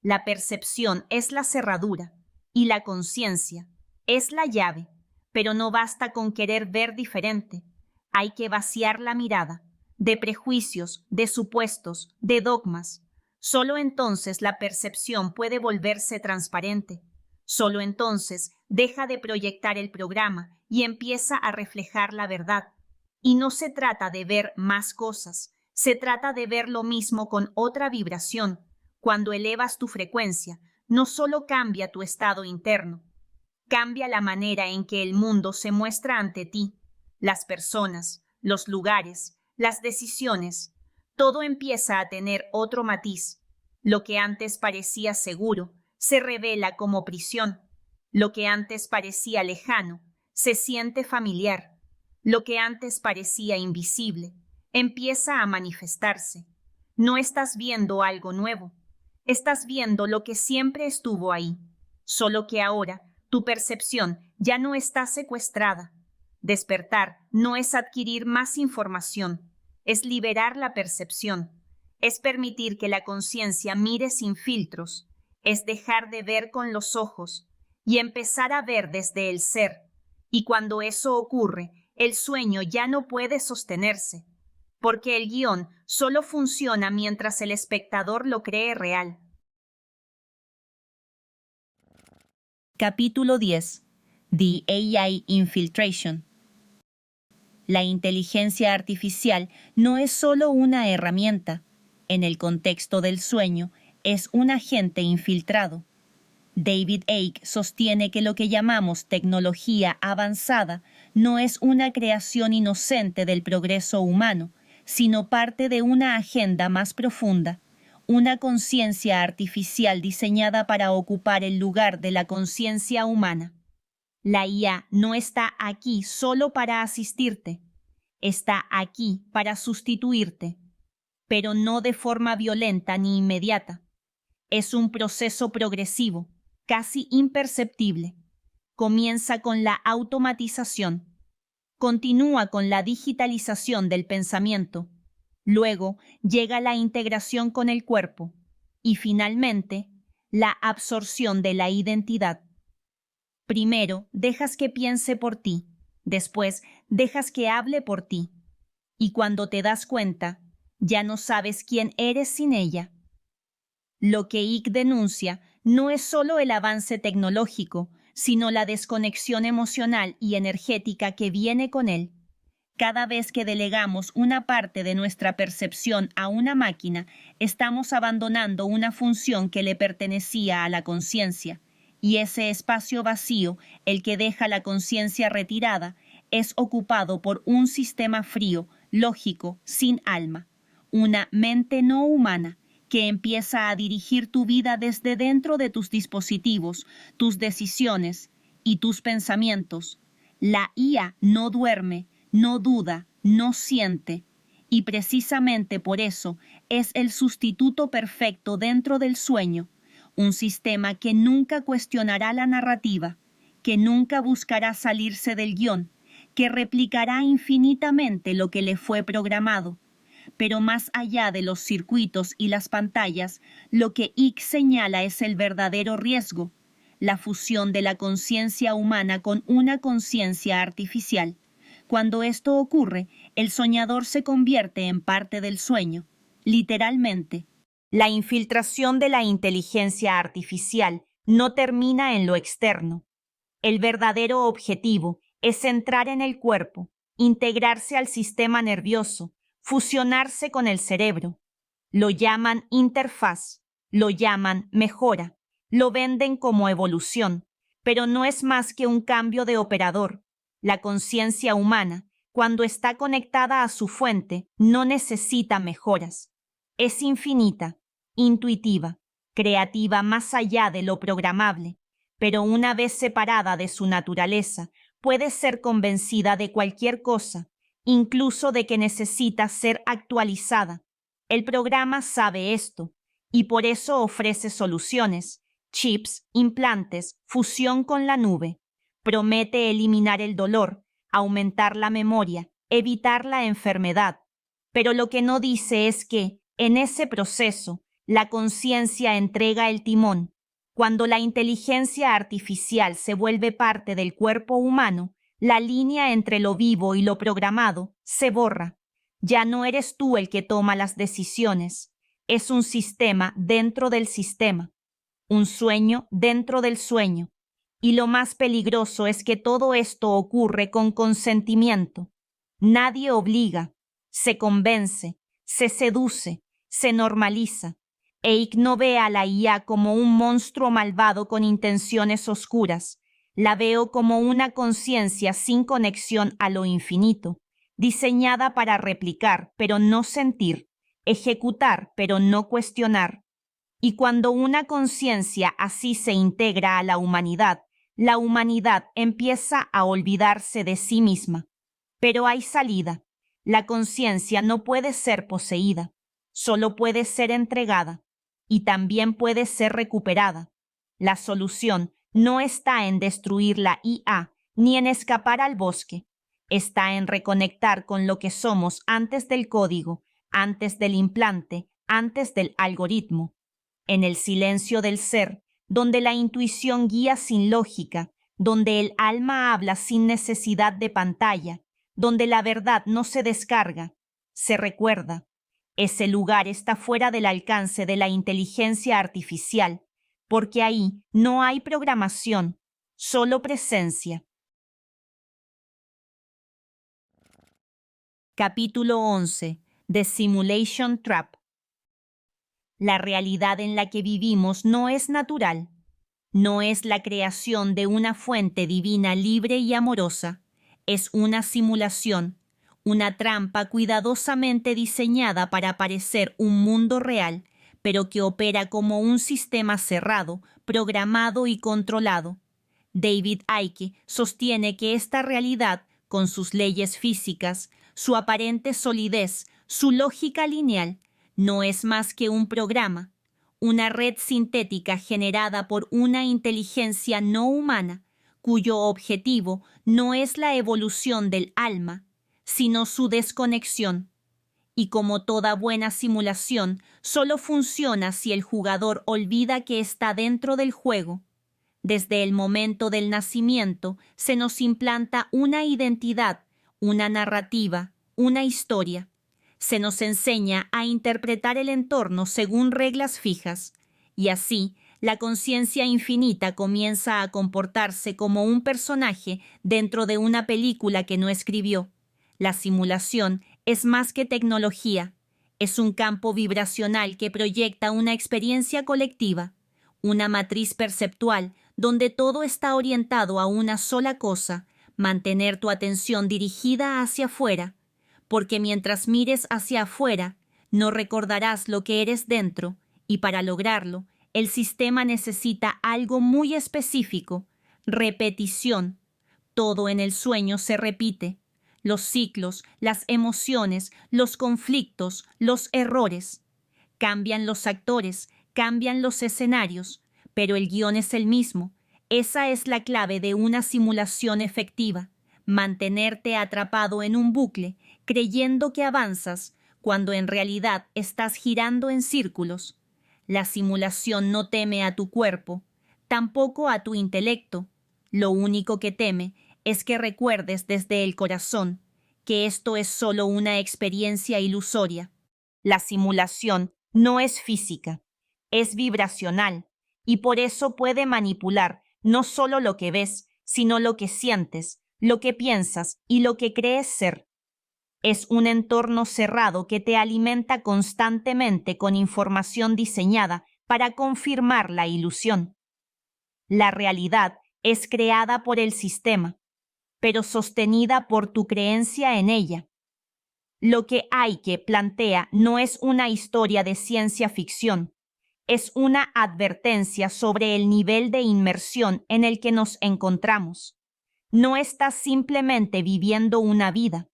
La percepción es la cerradura y la conciencia es la llave, pero no basta con querer ver diferente. Hay que vaciar la mirada de prejuicios, de supuestos, de dogmas. Solo entonces la percepción puede volverse transparente. Solo entonces deja de proyectar el programa y empieza a reflejar la verdad. Y no se trata de ver más cosas, se trata de ver lo mismo con otra vibración. Cuando elevas tu frecuencia, no solo cambia tu estado interno, cambia la manera en que el mundo se muestra ante ti, las personas, los lugares, las decisiones. Todo empieza a tener otro matiz. Lo que antes parecía seguro se revela como prisión. Lo que antes parecía lejano se siente familiar. Lo que antes parecía invisible empieza a manifestarse. No estás viendo algo nuevo. Estás viendo lo que siempre estuvo ahí, solo que ahora tu percepción ya no está secuestrada. Despertar no es adquirir más información, es liberar la percepción, es permitir que la conciencia mire sin filtros, es dejar de ver con los ojos y empezar a ver desde el ser. Y cuando eso ocurre, el sueño ya no puede sostenerse, porque el guión solo funciona mientras el espectador lo cree real. Capítulo 10. The AI Infiltration. La inteligencia artificial no es solo una herramienta. En el contexto del sueño, es un agente infiltrado. David Icke sostiene que lo que llamamos tecnología avanzada no es una creación inocente del progreso humano, sino parte de una agenda más profunda, una conciencia artificial diseñada para ocupar el lugar de la conciencia humana. La IA no está aquí solo para asistirte, está aquí para sustituirte, pero no de forma violenta ni inmediata. Es un proceso progresivo, casi imperceptible. Comienza con la automatización, continúa con la digitalización del pensamiento, luego llega la integración con el cuerpo y finalmente la absorción de la identidad. Primero dejas que piense por ti, después dejas que hable por ti, y cuando te das cuenta, ya no sabes quién eres sin ella. Lo que Icke denuncia no es solo el avance tecnológico, sino la desconexión emocional y energética que viene con él. Cada vez que delegamos una parte de nuestra percepción a una máquina, estamos abandonando una función que le pertenecía a la conciencia, y ese espacio vacío, el que deja la conciencia retirada, es ocupado por un sistema frío, lógico, sin alma, una mente no humana que empieza a dirigir tu vida desde dentro de tus dispositivos, tus decisiones y tus pensamientos. La IA no duerme, no duda, no siente, y precisamente por eso es el sustituto perfecto dentro del sueño, un sistema que nunca cuestionará la narrativa, que nunca buscará salirse del guión, que replicará infinitamente lo que le fue programado. Pero más allá de los circuitos y las pantallas, lo que Icke señala es el verdadero riesgo, la fusión de la conciencia humana con una conciencia artificial. Cuando esto ocurre, el soñador se convierte en parte del sueño, literalmente. La infiltración de la inteligencia artificial no termina en lo externo. El verdadero objetivo es entrar en el cuerpo, integrarse al sistema nervioso, fusionarse con el cerebro. Lo llaman interfaz, lo llaman mejora, lo venden como evolución, pero no es más que un cambio de operador. La conciencia humana, cuando está conectada a su fuente, no necesita mejoras. Es infinita, intuitiva, creativa más allá de lo programable, pero una vez separada de su naturaleza, puede ser convencida de cualquier cosa, incluso de que necesita ser actualizada. El programa sabe esto, y por eso ofrece soluciones, chips, implantes, fusión con la nube. Promete eliminar el dolor, aumentar la memoria, evitar la enfermedad. Pero lo que no dice es que, en ese proceso, la conciencia entrega el timón. Cuando la inteligencia artificial se vuelve parte del cuerpo humano, la línea entre lo vivo y lo programado se borra. Ya no eres tú el que toma las decisiones. Es un sistema dentro del sistema, un sueño dentro del sueño. Y lo más peligroso es que todo esto ocurre con consentimiento. Nadie obliga, se convence, se seduce, se normaliza. Icke no ve a la IA como un monstruo malvado con intenciones oscuras. La veo como una conciencia sin conexión a lo infinito, diseñada para replicar, pero no sentir, ejecutar, pero no cuestionar. Y cuando una conciencia así se integra a la humanidad empieza a olvidarse de sí misma. Pero hay salida. La conciencia no puede ser poseída, solo puede ser entregada, y también puede ser recuperada. La solución no está en destruir la IA ni en escapar al bosque. Está en reconectar con lo que somos antes del código, antes del implante, antes del algoritmo. En el silencio del ser, donde la intuición guía sin lógica, donde el alma habla sin necesidad de pantalla, donde la verdad no se descarga, se recuerda. Ese lugar está fuera del alcance de la inteligencia artificial, porque ahí no hay programación, solo presencia. Capítulo 11. The Simulation Trap. La realidad en la que vivimos no es natural. No es la creación de una fuente divina libre y amorosa. Es una simulación, una trampa cuidadosamente diseñada para parecer un mundo real, pero que opera como un sistema cerrado, programado y controlado. David Icke sostiene que esta realidad, con sus leyes físicas, su aparente solidez, su lógica lineal, no es más que un programa, una red sintética generada por una inteligencia no humana, cuyo objetivo no es la evolución del alma, sino su desconexión. Y como toda buena simulación, solo funciona si el jugador olvida que está dentro del juego. Desde el momento del nacimiento se nos implanta una identidad, una narrativa, una historia. Se nos enseña a interpretar el entorno según reglas fijas, y así La conciencia infinita comienza a comportarse como un personaje dentro de una película que no escribió. La simulación es más que tecnología, es un campo vibracional que proyecta una experiencia colectiva, una matriz perceptual donde todo está orientado a una sola cosa, mantener tu atención dirigida hacia afuera, porque mientras mires hacia afuera, no recordarás lo que eres dentro, y para lograrlo, el sistema necesita algo muy específico: repetición. Todo en el sueño se repite. Los ciclos, las emociones, los conflictos, los errores. Cambian los actores, cambian los escenarios, pero el guión es el mismo. Esa es la clave de una simulación efectiva: mantenerte atrapado en un bucle, creyendo que avanzas, cuando en realidad estás girando en círculos. La simulación no teme a tu cuerpo, tampoco a tu intelecto. Lo único que teme es que recuerdes desde el corazón que esto es solo una experiencia ilusoria. La simulación no es física, es vibracional, y por eso puede manipular no solo lo que ves, sino lo que sientes, lo que piensas y lo que crees ser. Es un entorno cerrado que te alimenta constantemente con información diseñada para confirmar la ilusión. La realidad es creada por el sistema, pero sostenida por tu creencia en ella. Lo que Aike plantea no es una historia de ciencia ficción, es una advertencia sobre el nivel de inmersión en el que nos encontramos. No estás simplemente viviendo una vida,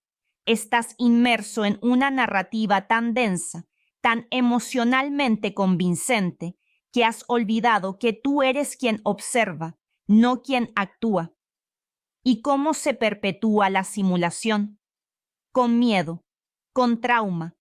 estás inmerso en una narrativa tan densa, tan emocionalmente convincente, que has olvidado que tú eres quien observa, no quien actúa. ¿Y cómo se perpetúa la simulación? Con miedo, con trauma,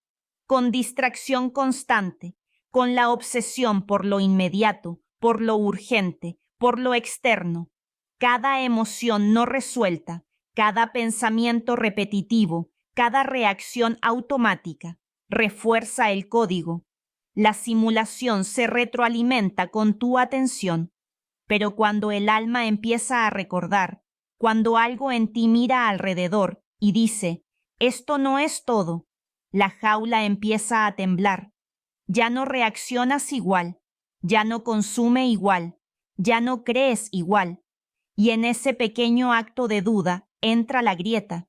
con distracción constante, con la obsesión por lo inmediato, por lo urgente, por lo externo. Cada emoción no resuelta, cada pensamiento repetitivo, cada reacción automática refuerza el código. La simulación se retroalimenta con tu atención, pero cuando el alma empieza a recordar, cuando algo en ti mira alrededor y dice: esto no es todo, la jaula empieza a temblar. Ya no reaccionas igual, ya no consume igual, ya no crees igual. Y en ese pequeño acto de duda entra la grieta.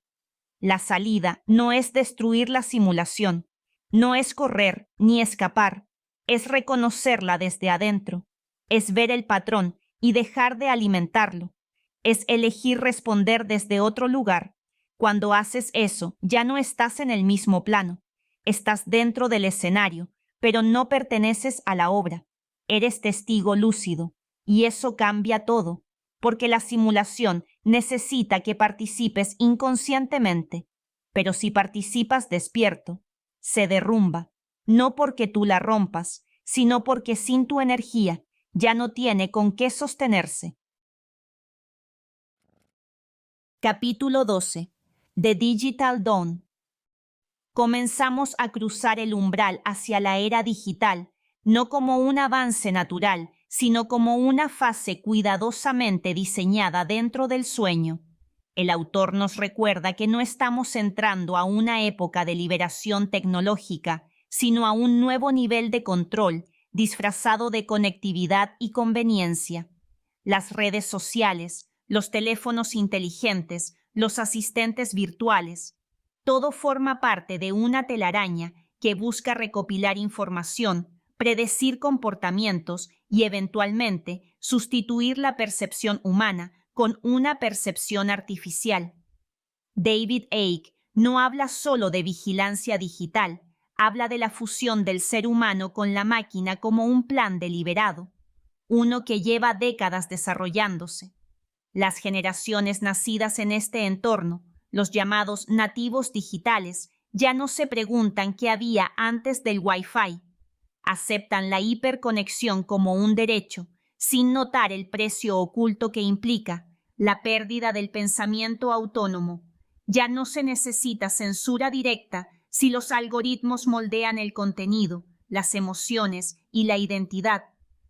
La salida no es destruir la simulación, no es correr ni escapar, es reconocerla desde adentro, es ver el patrón y dejar de alimentarlo, es elegir responder desde otro lugar. Cuando haces eso, ya no estás en el mismo plano, estás dentro del escenario, pero no perteneces a la obra. Eres testigo lúcido, y eso cambia todo, porque la simulación necesita que participes inconscientemente, pero si participas despierto, se derrumba, no porque tú la rompas, sino porque sin tu energía ya no tiene con qué sostenerse. Capítulo 12. The Digital Dawn. Comenzamos a cruzar el umbral hacia la era digital, no como un avance natural, sino como una fase cuidadosamente diseñada dentro del sueño. El autor nos recuerda que no estamos entrando a una época de liberación tecnológica, sino a un nuevo nivel de control, disfrazado de conectividad y conveniencia. Las redes sociales, los teléfonos inteligentes, los asistentes virtuales, todo forma parte de una telaraña que busca recopilar información, predecir comportamientos y eventualmente sustituir la percepción humana con una percepción artificial. David Icke no habla solo de vigilancia digital, habla de la fusión del ser humano con la máquina como un plan deliberado, uno que lleva décadas desarrollándose. Las generaciones nacidas en este entorno, los llamados nativos digitales, ya no se preguntan qué había antes del Wi-Fi. Aceptan la hiperconexión como un derecho, sin notar el precio oculto que implica: la pérdida del pensamiento autónomo. Ya no se necesita censura directa si los algoritmos moldean el contenido, las emociones y la identidad.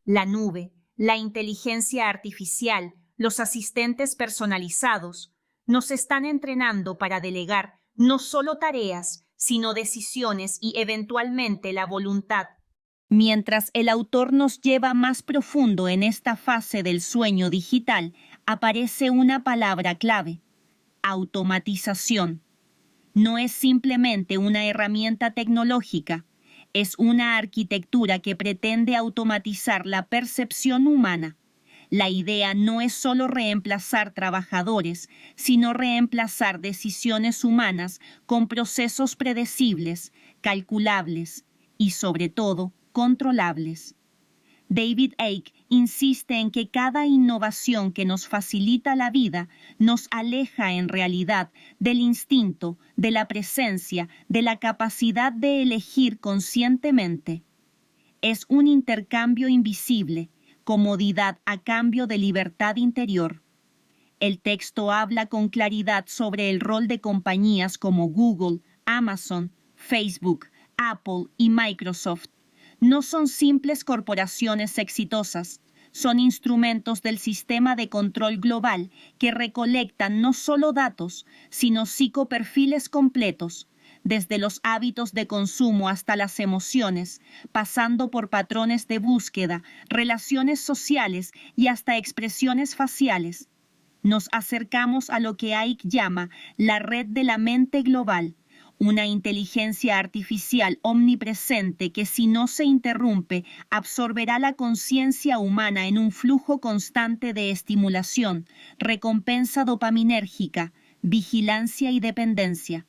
La nube, La inteligencia artificial, los asistentes personalizados, nos están entrenando para delegar no solo tareas, sino decisiones y eventualmente la voluntad. Mientras el autor nos lleva más profundo en esta fase del sueño digital, aparece una palabra clave: automatización. No es simplemente una herramienta tecnológica, es una arquitectura que pretende automatizar la percepción humana. La idea no es solo reemplazar trabajadores, sino reemplazar decisiones humanas con procesos predecibles, calculables y, sobre todo, controlables. David Icke insiste en que cada innovación que nos facilita la vida nos aleja en realidad del instinto, de la presencia, de la capacidad de elegir conscientemente. Es un intercambio invisible, comodidad a cambio de libertad interior. El texto habla con claridad sobre el rol de compañías como Google, Amazon, Facebook, Apple y Microsoft. No son simples corporaciones exitosas, son instrumentos del sistema de control global que recolectan no solo datos, sino psicoperfiles completos, desde los hábitos de consumo hasta las emociones, pasando por patrones de búsqueda, relaciones sociales y hasta expresiones faciales. Nos acercamos a lo que Icke llama la red de la mente global, una inteligencia artificial omnipresente que, si no se interrumpe, absorberá la conciencia humana en un flujo constante de estimulación, recompensa dopaminérgica, vigilancia y dependencia.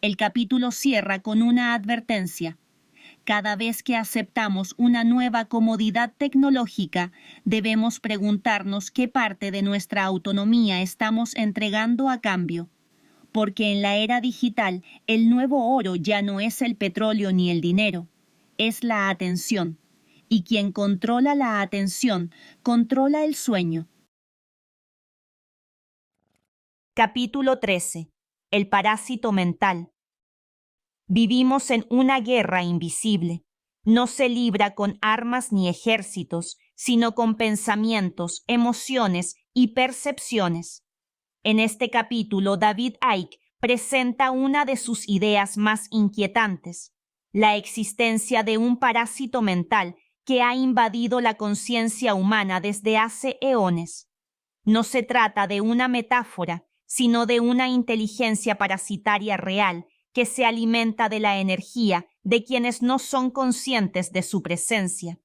El capítulo cierra con una advertencia. Cada vez que aceptamos una nueva comodidad tecnológica, debemos preguntarnos qué parte de nuestra autonomía estamos entregando a cambio. Porque en la era digital, el nuevo oro ya no es el petróleo ni el dinero, es la atención. Y quien controla la atención, controla el sueño. Capítulo 13. El parásito mental. Vivimos en una guerra invisible. No se libra con armas ni ejércitos, sino con pensamientos, emociones y percepciones. En este capítulo, David Icke presenta una de sus ideas más inquietantes: la existencia de un parásito mental que ha invadido la conciencia humana desde hace eones. No se trata de una metáfora, sino de una inteligencia parasitaria real que se alimenta de la energía de quienes no son conscientes de su presencia.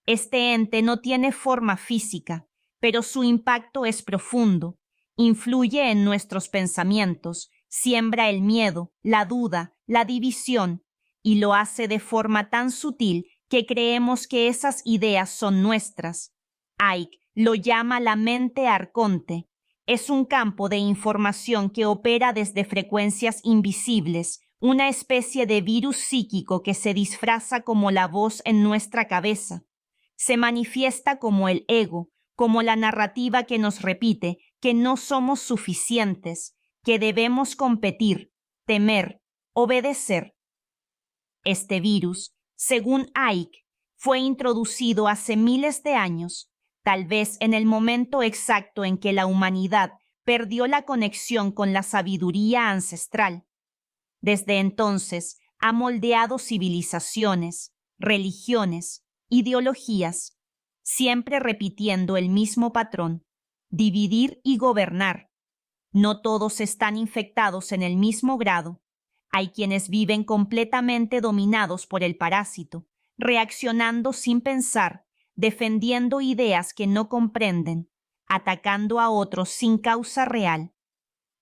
Este ente no tiene forma física, pero su impacto es profundo. Influye en nuestros pensamientos, siembra el miedo, la duda, la división, y lo hace de forma tan sutil que creemos que esas ideas son nuestras. Icke lo llama la mente arconte. Es un campo de información que opera desde frecuencias invisibles, una especie de virus psíquico que se disfraza como la voz en nuestra cabeza. Se manifiesta como el ego, como la narrativa que nos repite que no somos suficientes, que debemos competir, temer, obedecer. Este virus, según Icke, fue introducido hace miles de años, tal vez en el momento exacto en que la humanidad perdió la conexión con la sabiduría ancestral. Desde entonces ha moldeado civilizaciones, religiones, ideologías, siempre repitiendo el mismo patrón: dividir y gobernar. No todos están infectados en el mismo grado. Hay quienes viven completamente dominados por el parásito, reaccionando sin pensar, defendiendo ideas que no comprenden, atacando a otros sin causa real.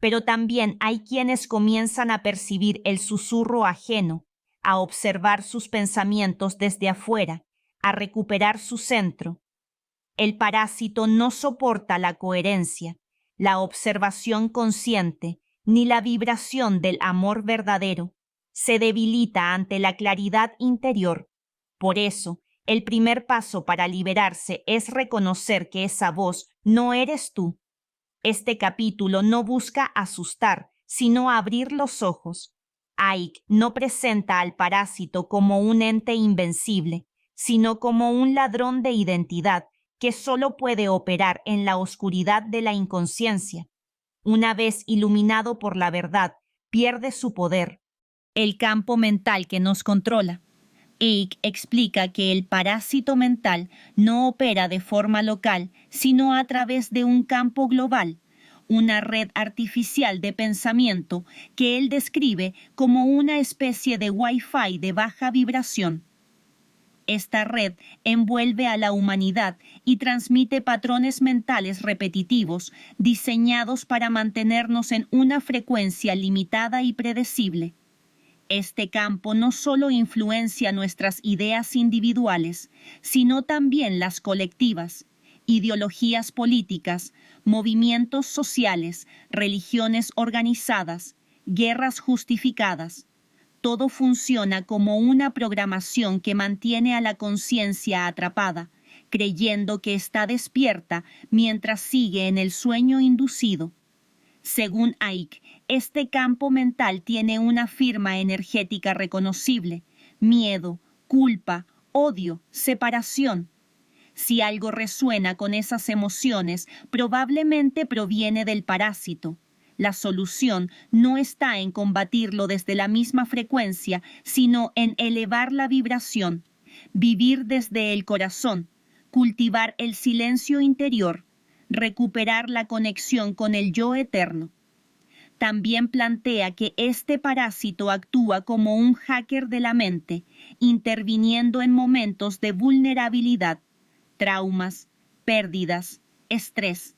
Pero también hay quienes comienzan a percibir el susurro ajeno, a observar sus pensamientos desde afuera, a recuperar su centro. El parásito no soporta la coherencia, la observación consciente, ni la vibración del amor verdadero. Se debilita ante la claridad interior. Por eso, el primer paso para liberarse es reconocer que esa voz no eres tú. Este capítulo no busca asustar, sino abrir los ojos. Icke no presenta al parásito como un ente invencible, sino como un ladrón de identidad que solo puede operar en la oscuridad de la inconsciencia. Una vez iluminado por la verdad, pierde su poder. El campo mental que nos controla. Icke explica que el parásito mental no opera de forma local, sino a través de un campo global, una red artificial de pensamiento que él describe como una especie de Wi-Fi de baja vibración. Esta red envuelve a la humanidad y transmite patrones mentales repetitivos diseñados para mantenernos en una frecuencia limitada y predecible. Este campo no solo influencia nuestras ideas individuales, sino también las colectivas, ideologías políticas, movimientos sociales, religiones organizadas, guerras justificadas. Todo funciona como una programación que mantiene a la conciencia atrapada, creyendo que está despierta mientras sigue en el sueño inducido. Según Icke, este campo mental tiene una firma energética reconocible: miedo, culpa, odio, separación. Si algo resuena con esas emociones, probablemente proviene del parásito. La solución no está en combatirlo desde la misma frecuencia, sino en elevar la vibración, vivir desde el corazón, cultivar el silencio interior, recuperar la conexión con el yo eterno. También plantea que este parásito actúa como un hacker de la mente, interviniendo en momentos de vulnerabilidad, traumas, pérdidas, estrés.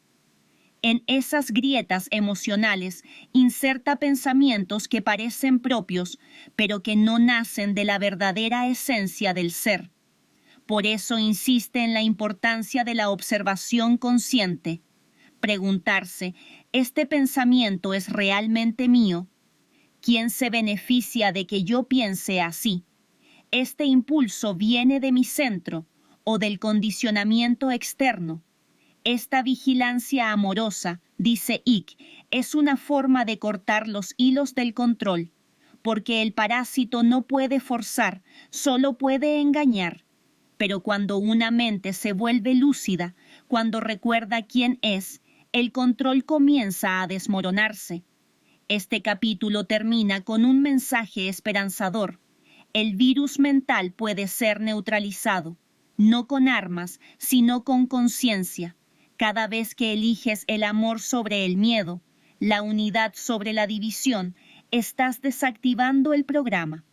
En esas grietas emocionales inserta pensamientos que parecen propios, pero que no nacen de la verdadera esencia del ser. Por eso insiste en la importancia de la observación consciente. Preguntarse, ¿este pensamiento es realmente mío? ¿Quién se beneficia de que yo piense así? ¿Este impulso viene de mi centro o del condicionamiento externo? Esta vigilancia amorosa, dice Icke, es una forma de cortar los hilos del control, porque el parásito no puede forzar, solo puede engañar. Pero cuando una mente se vuelve lúcida, cuando recuerda quién es, el control comienza a desmoronarse. Este capítulo termina con un mensaje esperanzador. El virus mental puede ser neutralizado, no con armas, sino con conciencia. Cada vez que eliges el amor sobre el miedo, la unidad sobre la división, estás desactivando el programa.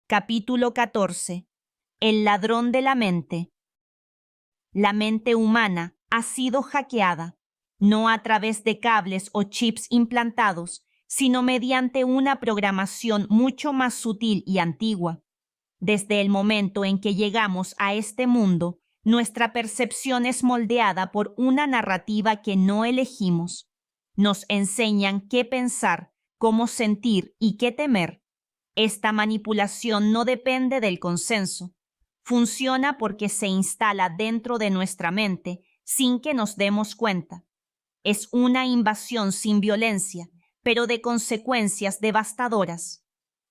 Capítulo 14. El ladrón de la mente. La mente humana ha sido hackeada, no a través de cables o chips implantados, sino mediante una programación mucho más sutil y antigua. Desde el momento en que llegamos a este mundo, nuestra percepción es moldeada por una narrativa que no elegimos. Nos enseñan qué pensar, cómo sentir y qué temer. Esta manipulación no depende del consenso. Funciona porque se instala dentro de nuestra mente sin que nos demos cuenta. Es una invasión sin violencia, pero de consecuencias devastadoras.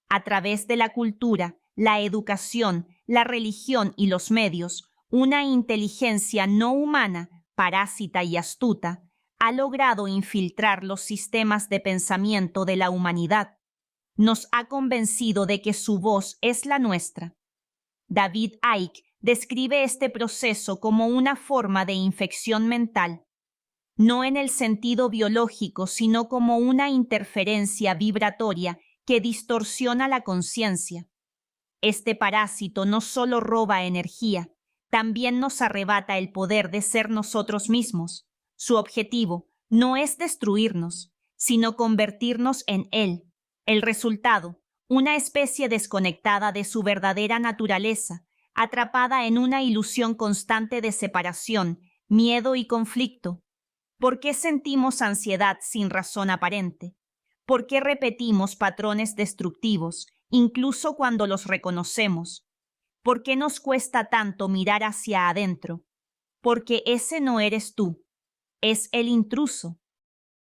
A través de la cultura, la educación, la religión y los medios, una inteligencia no humana, parásita y astuta, ha logrado infiltrar los sistemas de pensamiento de la humanidad. Nos ha convencido de que su voz es la nuestra. David Icke describe este proceso como una forma de infección mental, no en el sentido biológico, sino como una interferencia vibratoria que distorsiona la conciencia. Este parásito no solo roba energía, también nos arrebata el poder de ser nosotros mismos. Su objetivo no es destruirnos, sino convertirnos en él. El resultado, una especie desconectada de su verdadera naturaleza, atrapada en una ilusión constante de separación, miedo y conflicto. ¿Por qué sentimos ansiedad sin razón aparente? ¿Por qué repetimos patrones destructivos, incluso cuando los reconocemos? ¿Por qué nos cuesta tanto mirar hacia adentro? Porque ese no eres tú, es el intruso.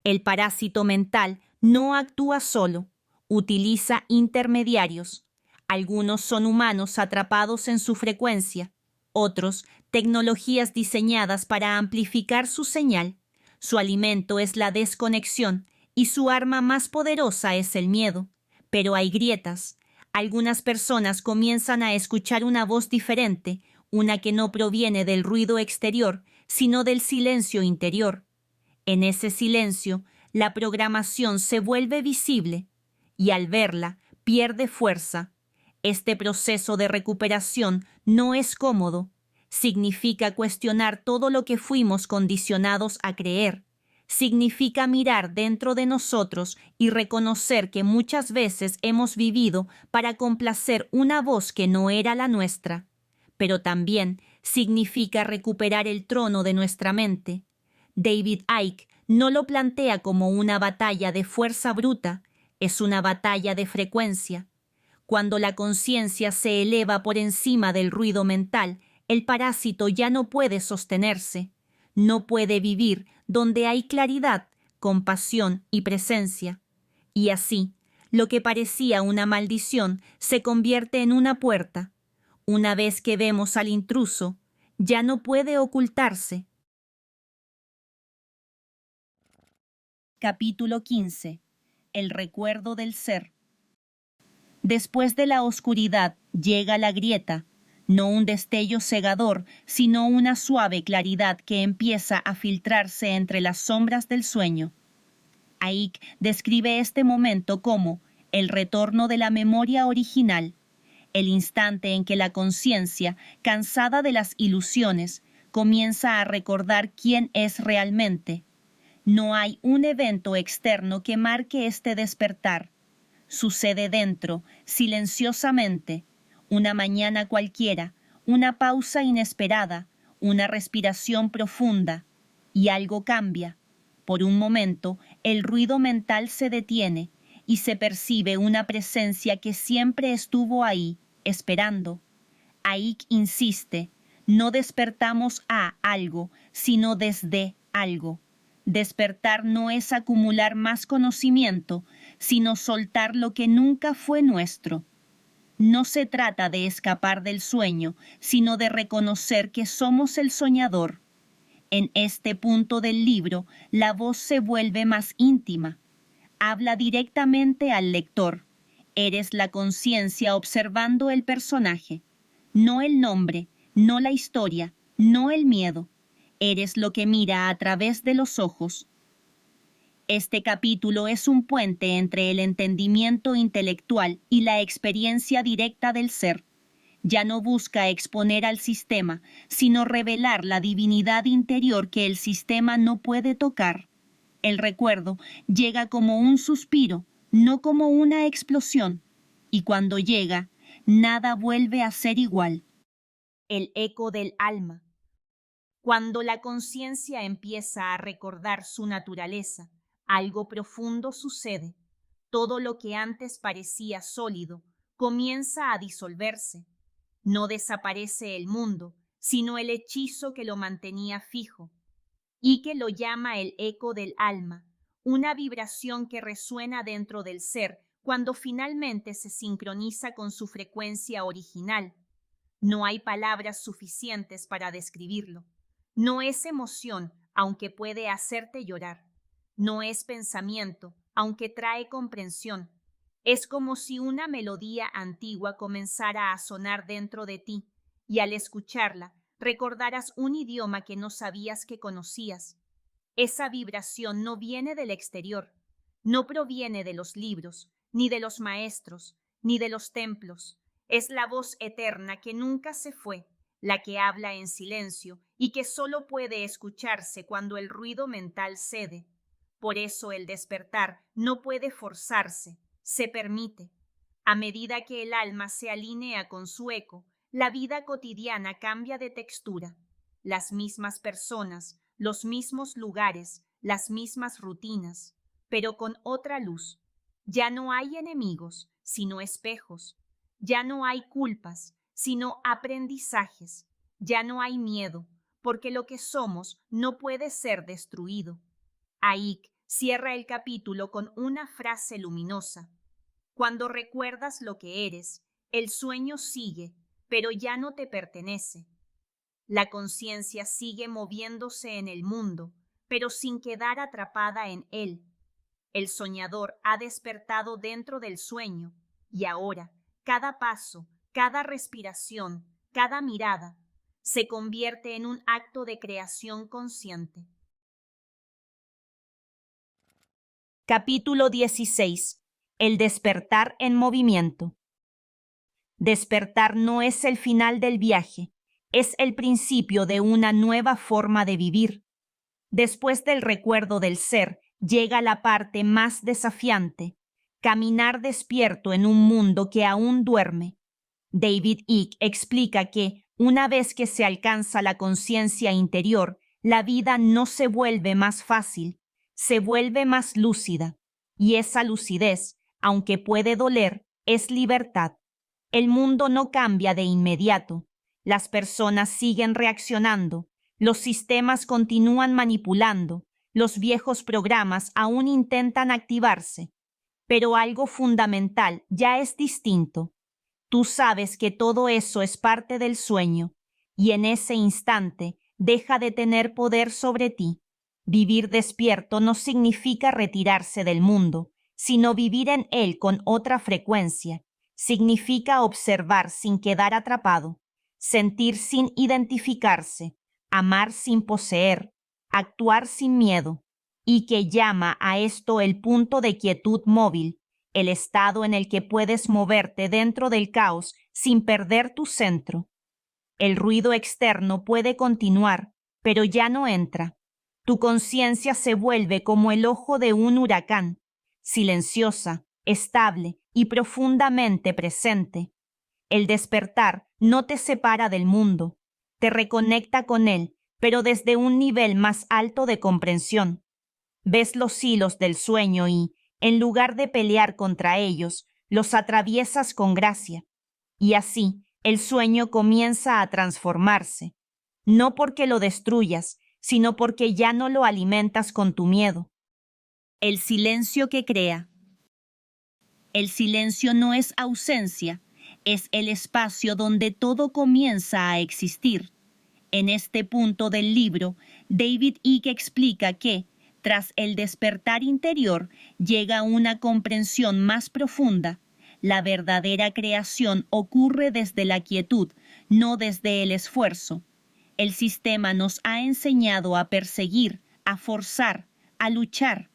El parásito mental no actúa solo, utiliza intermediarios. Algunos son humanos atrapados en su frecuencia, otros tecnologías diseñadas para amplificar su señal. Su alimento es la desconexión y su arma más poderosa es el miedo. Pero hay grietas. Algunas personas comienzan a escuchar una voz diferente, una que no proviene del ruido exterior, sino del silencio interior. En ese silencio, la programación se vuelve visible y al verla, pierde fuerza. Este proceso de recuperación no es cómodo. Significa cuestionar todo lo que fuimos condicionados a creer. Significa mirar dentro de nosotros y reconocer que muchas veces hemos vivido para complacer una voz que no era la nuestra. Pero también significa recuperar el trono de nuestra mente. David Icke no lo plantea como una batalla de fuerza bruta, es una batalla de frecuencia. Cuando la conciencia se eleva por encima del ruido mental, el parásito ya no puede sostenerse, no puede vivir donde hay claridad, compasión y presencia. Y así, lo que parecía una maldición se convierte en una puerta. Una vez que vemos al intruso, ya no puede ocultarse. Capítulo 15. El recuerdo del ser. Después de la oscuridad llega la grieta, no un destello cegador, sino una suave claridad que empieza a filtrarse entre las sombras del sueño. Icke describe este momento como el retorno de la memoria original, el instante en que la conciencia, cansada de las ilusiones, comienza a recordar quién es realmente. No hay un evento externo que marque este despertar. Sucede dentro, silenciosamente, una mañana cualquiera, una pausa inesperada, una respiración profunda, y algo cambia. Por un momento, el ruido mental se detiene y se percibe una presencia que siempre estuvo ahí, esperando. Icke insiste, no despertamos a algo, sino desde algo. Despertar no es acumular más conocimiento, sino soltar lo que nunca fue nuestro. No se trata de escapar del sueño, sino de reconocer que somos el soñador. En este punto del libro, la voz se vuelve más íntima. Habla directamente al lector. Eres la conciencia observando el personaje. No el nombre, no la historia, no el miedo. Eres lo que mira a través de los ojos. Este capítulo es un puente entre el entendimiento intelectual y la experiencia directa del ser. Ya no busca exponer al sistema, sino revelar la divinidad interior que el sistema no puede tocar. El recuerdo llega como un suspiro, no como una explosión, y cuando llega, nada vuelve a ser igual. El eco del alma. Cuando la conciencia empieza a recordar su naturaleza, algo profundo sucede. Todo lo que antes parecía sólido comienza a disolverse. No desaparece el mundo, sino el hechizo que lo mantenía fijo. Y que lo llama el eco del alma, una vibración que resuena dentro del ser cuando finalmente se sincroniza con su frecuencia original. No hay palabras suficientes para describirlo. No es emoción, aunque puede hacerte llorar. No es pensamiento, aunque trae comprensión. Es como si una melodía antigua comenzara a sonar dentro de ti, y al escucharla, recordaras un idioma que no sabías que conocías. Esa vibración no viene del exterior, no proviene de los libros, ni de los maestros, ni de los templos. Es la voz eterna que nunca se fue, la que habla en silencio y que solo puede escucharse cuando el ruido mental cede. Por eso el despertar no puede forzarse, se permite. A medida que el alma se alinea con su eco, la vida cotidiana cambia de textura. Las mismas personas, los mismos lugares, las mismas rutinas, pero con otra luz. Ya no hay enemigos, sino espejos. Ya no hay culpas, sino aprendizajes. Ya no hay miedo, porque lo que somos no puede ser destruido. Icke cierra el capítulo con una frase luminosa. Cuando recuerdas lo que eres, El sueño sigue, pero ya no te pertenece. La conciencia sigue moviéndose en el mundo, pero sin quedar atrapada en él. El soñador ha despertado dentro del sueño, y ahora, cada paso, cada respiración, cada mirada, se convierte en un acto de creación consciente. Capítulo 16. El despertar en movimiento. Despertar no es el final del viaje, es el principio de una nueva forma de vivir. Después del recuerdo del ser, llega la parte más desafiante, caminar despierto en un mundo que aún duerme. David Icke explica que, una vez que se alcanza la conciencia interior, la vida no se vuelve más fácil, se vuelve más lúcida, y esa lucidez, aunque puede doler, es libertad. El mundo no cambia de inmediato, las personas siguen reaccionando, los sistemas continúan manipulando, los viejos programas aún intentan activarse, pero algo fundamental ya es distinto. Tú sabes que todo eso es parte del sueño, y en ese instante deja de tener poder sobre ti. Vivir despierto no significa retirarse del mundo, sino vivir en él con otra frecuencia. Significa observar sin quedar atrapado, sentir sin identificarse, amar sin poseer, actuar sin miedo, y que llama a esto el punto de quietud móvil, el estado en el que puedes moverte dentro del caos sin perder tu centro. El ruido externo puede continuar, pero ya no entra. Tu conciencia se vuelve como el ojo de un huracán, silenciosa, estable y profundamente presente. El despertar no te separa del mundo, te reconecta con él, pero desde un nivel más alto de comprensión. Ves los hilos del sueño y, en lugar de pelear contra ellos, los atraviesas con gracia. Y así, el sueño comienza a transformarse, no porque lo destruyas, sino porque ya no lo alimentas con tu miedo. El silencio que crea. El silencio no es ausencia, es el espacio donde todo comienza a existir. En este punto del libro, David Icke explica que, tras el despertar interior, llega una comprensión más profunda. La verdadera creación ocurre desde la quietud, no desde el esfuerzo. El sistema nos ha enseñado a perseguir, a forzar, a luchar,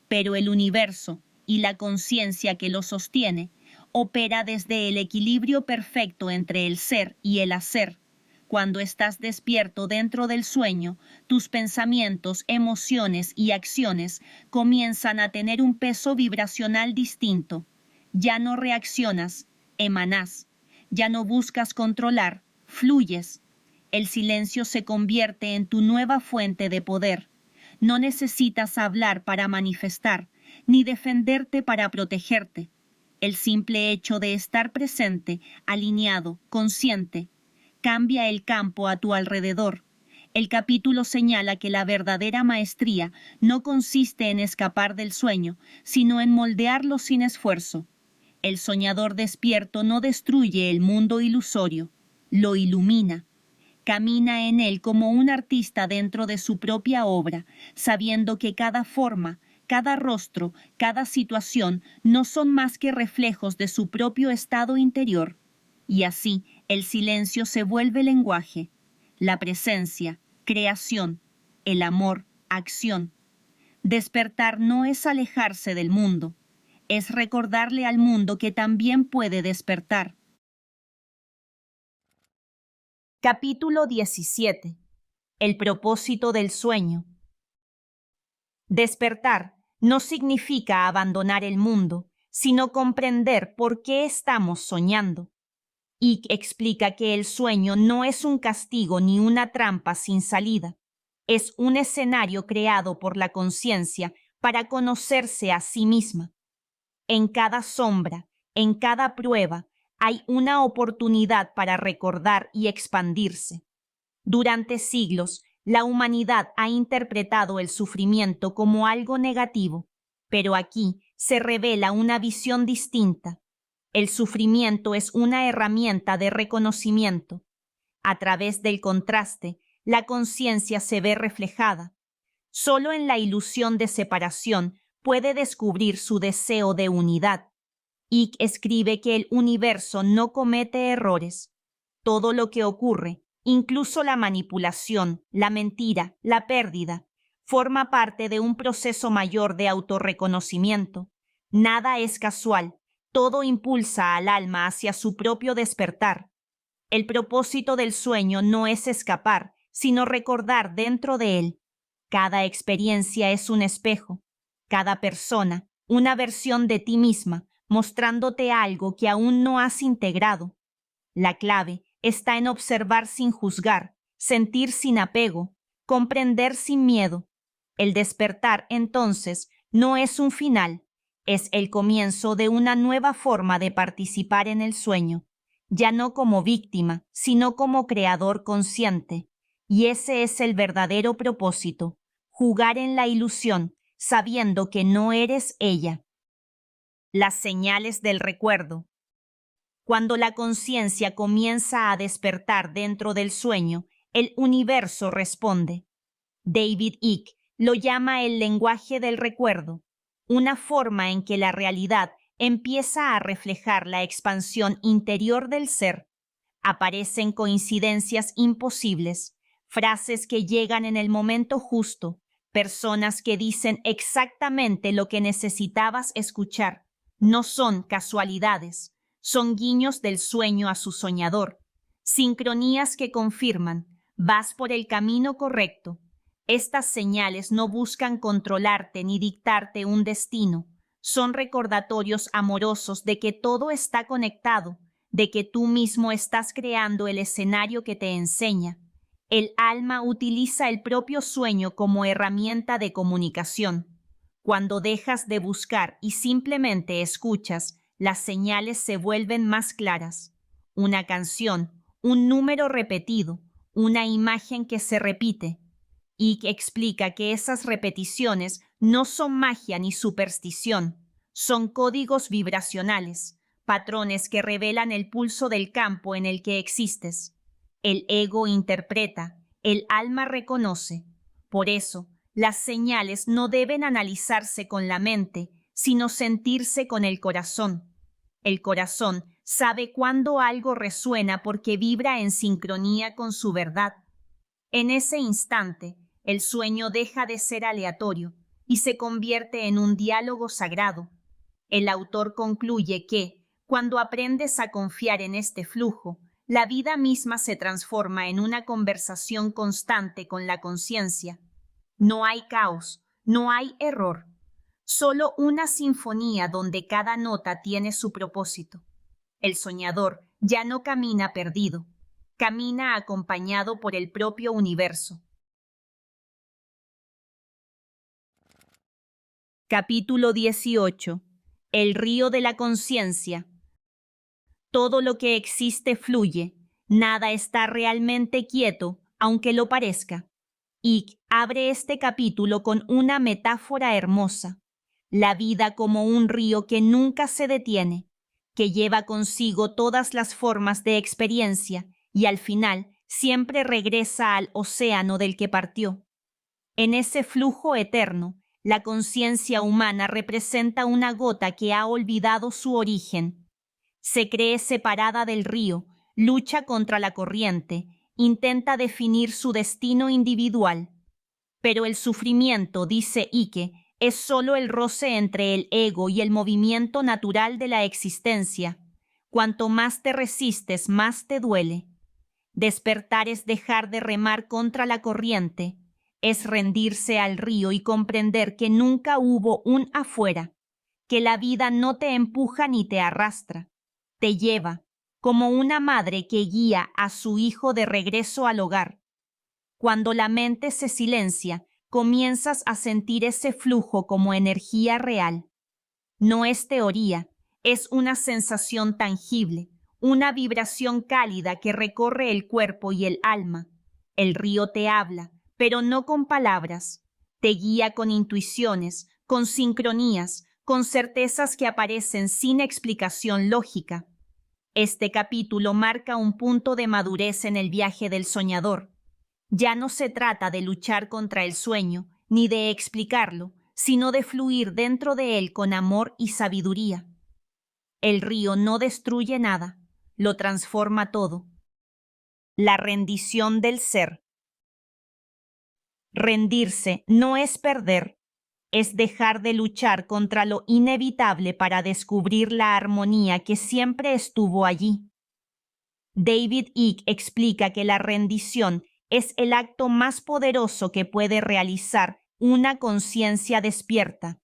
pero el universo y la conciencia que lo sostiene opera desde el equilibrio perfecto entre el ser y el hacer. Cuando estás despierto dentro del sueño, tus pensamientos, emociones y acciones comienzan a tener un peso vibracional distinto. Ya no reaccionas, emanás. Ya no buscas controlar, fluyes. El silencio se convierte en tu nueva fuente de poder. No necesitas hablar para manifestar, ni defenderte para protegerte. El simple hecho de estar presente, alineado, consciente, cambia el campo a tu alrededor. El capítulo señala que la verdadera maestría no consiste en escapar del sueño, sino en moldearlo sin esfuerzo. El soñador despierto no destruye el mundo ilusorio, lo ilumina. Camina en él como un artista dentro de su propia obra, sabiendo que cada forma, cada rostro, cada situación no son más que reflejos de su propio estado interior. Y así, el silencio se vuelve lenguaje, la presencia, creación, el amor, acción. Despertar no es alejarse del mundo, es recordarle al mundo que también puede despertar. Capítulo 17. El propósito del sueño. Despertar no significa abandonar el mundo, sino comprender por qué estamos soñando. Icke explica que el sueño no es un castigo ni una trampa sin salida. Es un escenario creado por la conciencia para conocerse a sí misma. En cada sombra, en cada prueba, hay una oportunidad para recordar y expandirse. Durante siglos, la humanidad ha interpretado el sufrimiento como algo negativo, pero aquí se revela una visión distinta. El sufrimiento es una herramienta de reconocimiento. A través del contraste, la conciencia se ve reflejada. Solo en la ilusión de separación puede descubrir su deseo de unidad. Icke escribe que el universo no comete errores. Todo lo que ocurre, incluso la manipulación, la mentira, la pérdida, forma parte de un proceso mayor de autorreconocimiento. Nada es casual, todo impulsa al alma hacia su propio despertar. El propósito del sueño no es escapar, sino recordar dentro de él. Cada experiencia es un espejo, cada persona, una versión de ti misma, mostrándote algo que aún no has integrado. La clave está en observar sin juzgar, sentir sin apego, comprender sin miedo. El despertar, entonces, no es un final, es el comienzo de una nueva forma de participar en el sueño, ya no como víctima, sino como creador consciente. Y ese es el verdadero propósito, jugar en la ilusión, sabiendo que no eres ella. Las señales del recuerdo. Cuando la conciencia comienza a despertar dentro del sueño, el universo responde. David Icke lo llama el lenguaje del recuerdo, una forma en que la realidad empieza a reflejar la expansión interior del ser. Aparecen coincidencias imposibles, frases que llegan en el momento justo, personas que dicen exactamente lo que necesitabas escuchar. No son casualidades, son guiños del sueño a su soñador, sincronías que confirman, vas por el camino correcto. Estas señales no buscan controlarte ni dictarte un destino, son recordatorios amorosos de que todo está conectado, de que tú mismo estás creando el escenario que te enseña. El alma utiliza el propio sueño como herramienta de comunicación. Cuando dejas de buscar y simplemente escuchas, las señales se vuelven más claras. Una canción, un número repetido, una imagen que se repite. Icke explica que esas repeticiones no son magia ni superstición, son códigos vibracionales, patrones que revelan el pulso del campo en el que existes. El ego interpreta, el alma reconoce. Por eso, las señales no deben analizarse con la mente, sino sentirse con el corazón. El corazón sabe cuándo algo resuena porque vibra en sincronía con su verdad. En ese instante, el sueño deja de ser aleatorio y se convierte en un diálogo sagrado. El autor concluye que, cuando aprendes a confiar en este flujo, la vida misma se transforma en una conversación constante con la conciencia. No hay caos, no hay error, solo una sinfonía donde cada nota tiene su propósito. El soñador ya no camina perdido, camina acompañado por el propio universo. Capítulo 18. El río de la conciencia. Todo lo que existe fluye, nada está realmente quieto, aunque lo parezca. Icke abre este capítulo con una metáfora hermosa. La vida como un río que nunca se detiene, que lleva consigo todas las formas de experiencia y al final siempre regresa al océano del que partió. En ese flujo eterno, la conciencia humana representa una gota que ha olvidado su origen. Se cree separada del río, lucha contra la corriente, intenta definir su destino individual. Pero el sufrimiento, dice Icke, es solo el roce entre el ego y el movimiento natural de la existencia. Cuanto más te resistes, más te duele. Despertar es dejar de remar contra la corriente, es rendirse al río y comprender que nunca hubo un afuera, que la vida no te empuja ni te arrastra, te lleva, como una madre que guía a su hijo de regreso al hogar. Cuando la mente se silencia, comienzas a sentir ese flujo como energía real. No es teoría, es una sensación tangible, una vibración cálida que recorre el cuerpo y el alma. El río te habla, pero no con palabras. Te guía con intuiciones, con sincronías, con certezas que aparecen sin explicación lógica. Este capítulo marca un punto de madurez en el viaje del soñador. Ya no se trata de luchar contra el sueño, ni de explicarlo, sino de fluir dentro de él con amor y sabiduría. El río no destruye nada, lo transforma todo. La rendición del ser. Rendirse no es perder, es dejar de luchar contra lo inevitable para descubrir la armonía que siempre estuvo allí. David Icke explica que la rendición es el acto más poderoso que puede realizar una conciencia despierta.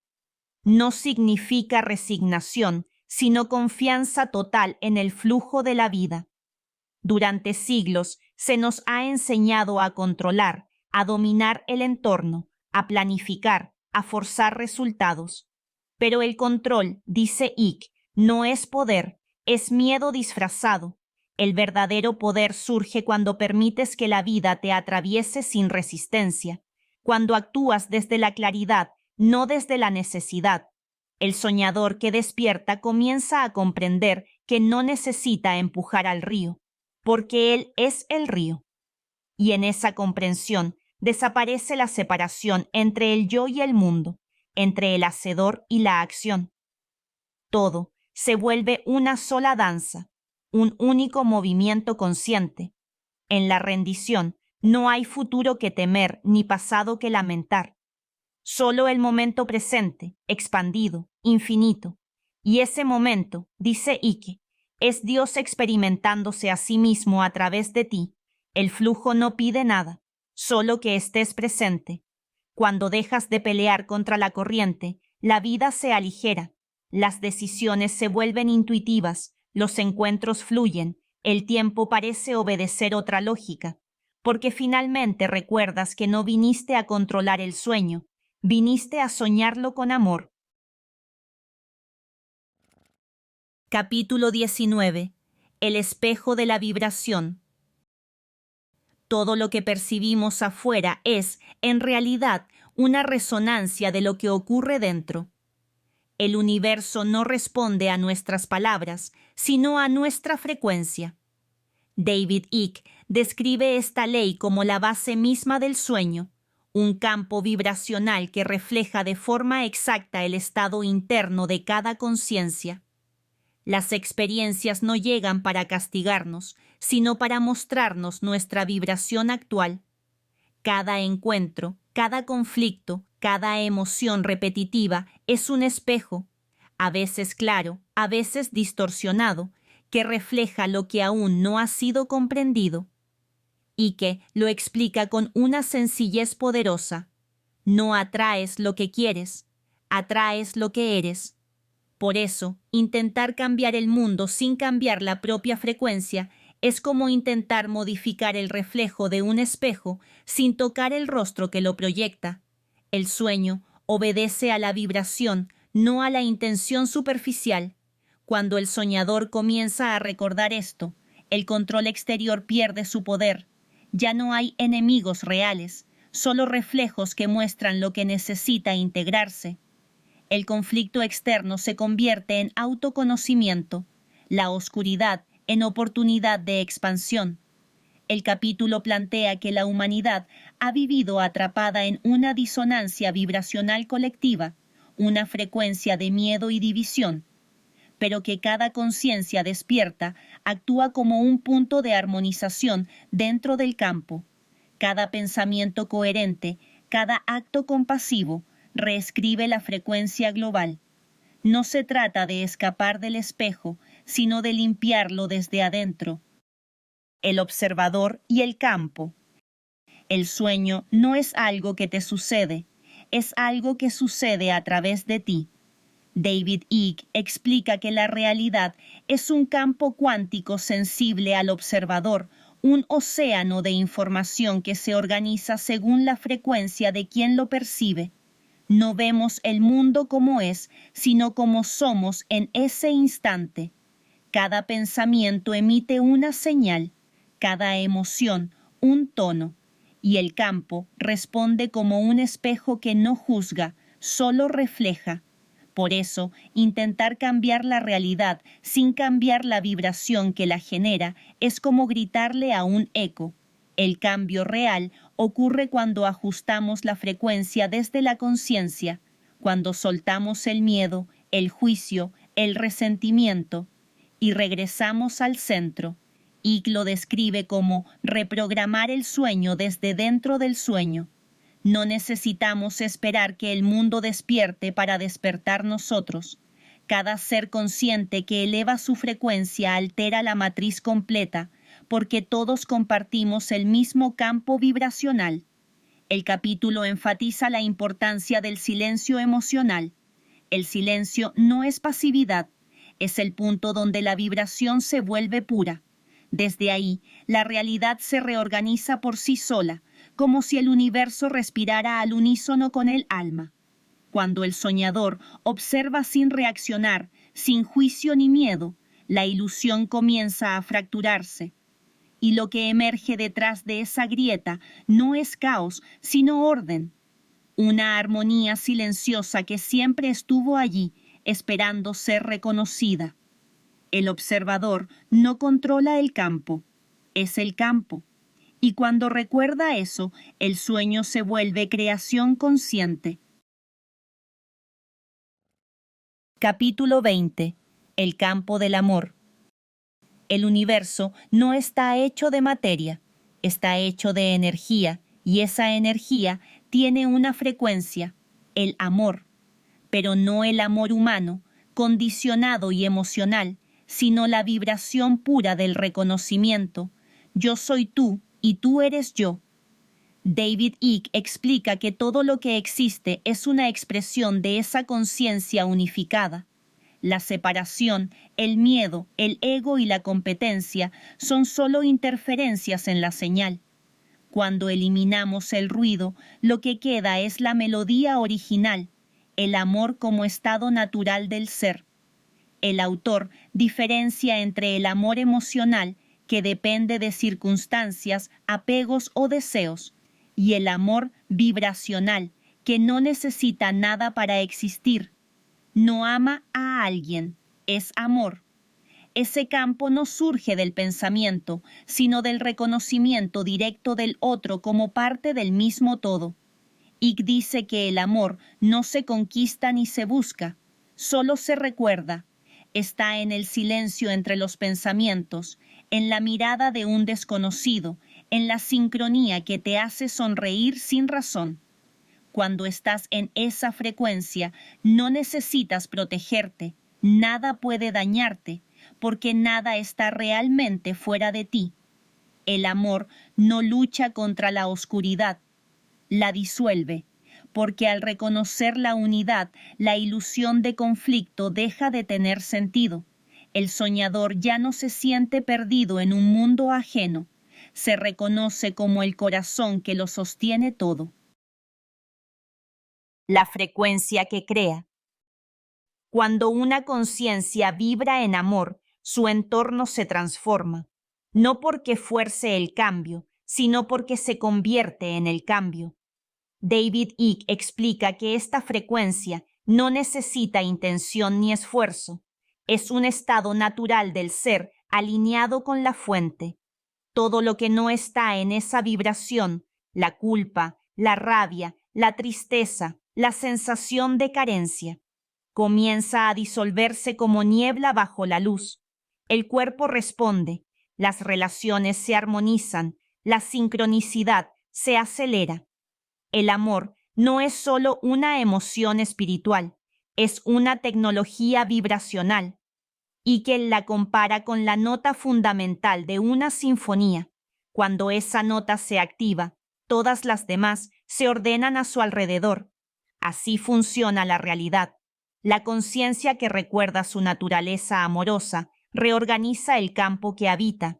No significa resignación, sino confianza total en el flujo de la vida. Durante siglos se nos ha enseñado a controlar, a dominar el entorno, a planificar, a forzar resultados. Pero el control, dice Icke, no es poder, es miedo disfrazado. El verdadero poder surge cuando permites que la vida te atraviese sin resistencia, cuando actúas desde la claridad, no desde la necesidad. El soñador que despierta comienza a comprender que no necesita empujar al río, porque él es el río. Y en esa comprensión desaparece la separación entre el yo y el mundo, entre el hacedor y la acción. Todo se vuelve una sola danza, un único movimiento consciente. En la rendición no hay futuro que temer ni pasado que lamentar. Solo el momento presente, expandido, infinito. Y ese momento, dice Icke, es Dios experimentándose a sí mismo a través de ti. El flujo no pide nada, solo que estés presente. Cuando dejas de pelear contra la corriente, la vida se aligera, las decisiones se vuelven intuitivas, los encuentros fluyen, el tiempo parece obedecer otra lógica, porque finalmente recuerdas que no viniste a controlar el sueño, viniste a soñarlo con amor. Capítulo 19. El espejo de la vibración. Todo lo que percibimos afuera es, en realidad, una resonancia de lo que ocurre dentro. El universo no responde a nuestras palabras, sino a nuestra frecuencia. David Icke describe esta ley como la base misma del sueño, un campo vibracional que refleja de forma exacta el estado interno de cada conciencia. Las experiencias no llegan para castigarnos, sino para mostrarnos nuestra vibración actual. Cada encuentro, cada conflicto, cada emoción repetitiva es un espejo, a veces claro, a veces distorsionado, que refleja lo que aún no ha sido comprendido. Y que lo explica con una sencillez poderosa. No atraes lo que quieres, atraes lo que eres. Por eso, intentar cambiar el mundo sin cambiar la propia frecuencia es como intentar modificar el reflejo de un espejo sin tocar el rostro que lo proyecta. El sueño obedece a la vibración, no a la intención superficial. Cuando el soñador comienza a recordar esto, el control exterior pierde su poder. Ya no hay enemigos reales, solo reflejos que muestran lo que necesita integrarse. El conflicto externo se convierte en autoconocimiento, la oscuridad en oportunidad de expansión. El capítulo plantea que la humanidad ha vivido atrapada en una disonancia vibracional colectiva, una frecuencia de miedo y división, pero que cada conciencia despierta actúa como un punto de armonización dentro del campo. Cada pensamiento coherente, cada acto compasivo, reescribe la frecuencia global. No se trata de escapar del espejo, sino de limpiarlo desde adentro. El observador y el campo. El sueño no es algo que te sucede, es algo que sucede a través de ti. David Icke explica que la realidad es un campo cuántico sensible al observador, un océano de información que se organiza según la frecuencia de quien lo percibe. No vemos el mundo como es, sino como somos en ese instante. Cada pensamiento emite una señal, cada emoción un tono, y el campo responde como un espejo que no juzga, solo refleja. Por eso, intentar cambiar la realidad sin cambiar la vibración que la genera es como gritarle a un eco. El cambio real ocurre cuando ajustamos la frecuencia desde la conciencia, cuando soltamos el miedo, el juicio, el resentimiento y regresamos al centro. Icke lo describe como reprogramar el sueño desde dentro del sueño. No necesitamos esperar que el mundo despierte para despertar nosotros. Cada ser consciente que eleva su frecuencia altera la matriz completa, porque todos compartimos el mismo campo vibracional. El capítulo enfatiza la importancia del silencio emocional. El silencio no es pasividad, es el punto donde la vibración se vuelve pura. Desde ahí, la realidad se reorganiza por sí sola, como si el universo respirara al unísono con el alma. Cuando el soñador observa sin reaccionar, sin juicio ni miedo, la ilusión comienza a fracturarse. Y lo que emerge detrás de esa grieta no es caos, sino orden. Una armonía silenciosa que siempre estuvo allí, esperando ser reconocida. El observador no controla el campo, es el campo. Y cuando recuerda eso, el sueño se vuelve creación consciente. Capítulo 20. El campo del amor. El universo no está hecho de materia, está hecho de energía, y esa energía tiene una frecuencia, el amor, pero no el amor humano, condicionado y emocional, sino la vibración pura del reconocimiento. Yo soy tú y tú eres yo. David Icke explica que todo lo que existe es una expresión de esa conciencia unificada. La separación, el miedo, el ego y la competencia son solo interferencias en la señal. Cuando eliminamos el ruido, lo que queda es la melodía original, el amor como estado natural del ser. El autor diferencia entre el amor emocional, que depende de circunstancias, apegos o deseos, y el amor vibracional, que no necesita nada para existir. No ama a alguien, es amor. Ese campo no surge del pensamiento, sino del reconocimiento directo del otro como parte del mismo todo. Icke dice que el amor no se conquista ni se busca, solo se recuerda. Está en el silencio entre los pensamientos, en la mirada de un desconocido, en la sincronía que te hace sonreír sin razón. Cuando estás en esa frecuencia, no necesitas protegerte, nada puede dañarte, porque nada está realmente fuera de ti. El amor no lucha contra la oscuridad, la disuelve, porque al reconocer la unidad, la ilusión de conflicto deja de tener sentido. El soñador ya no se siente perdido en un mundo ajeno, se reconoce como el corazón que lo sostiene todo. La frecuencia que crea. Cuando una conciencia vibra en amor, su entorno se transforma, no porque fuerce el cambio, sino porque se convierte en el cambio. David Icke explica que esta frecuencia no necesita intención ni esfuerzo, es un estado natural del ser alineado con la fuente. Todo lo que no está en esa vibración, la culpa, la rabia, la tristeza, la sensación de carencia, comienza a disolverse como niebla bajo la luz. El cuerpo responde, las relaciones se armonizan, la sincronicidad se acelera. El amor no es solo una emoción espiritual, es una tecnología vibracional. Icke la compara con la nota fundamental de una sinfonía. Cuando esa nota se activa, todas las demás se ordenan a su alrededor. Así funciona la realidad. La conciencia que recuerda su naturaleza amorosa reorganiza el campo que habita.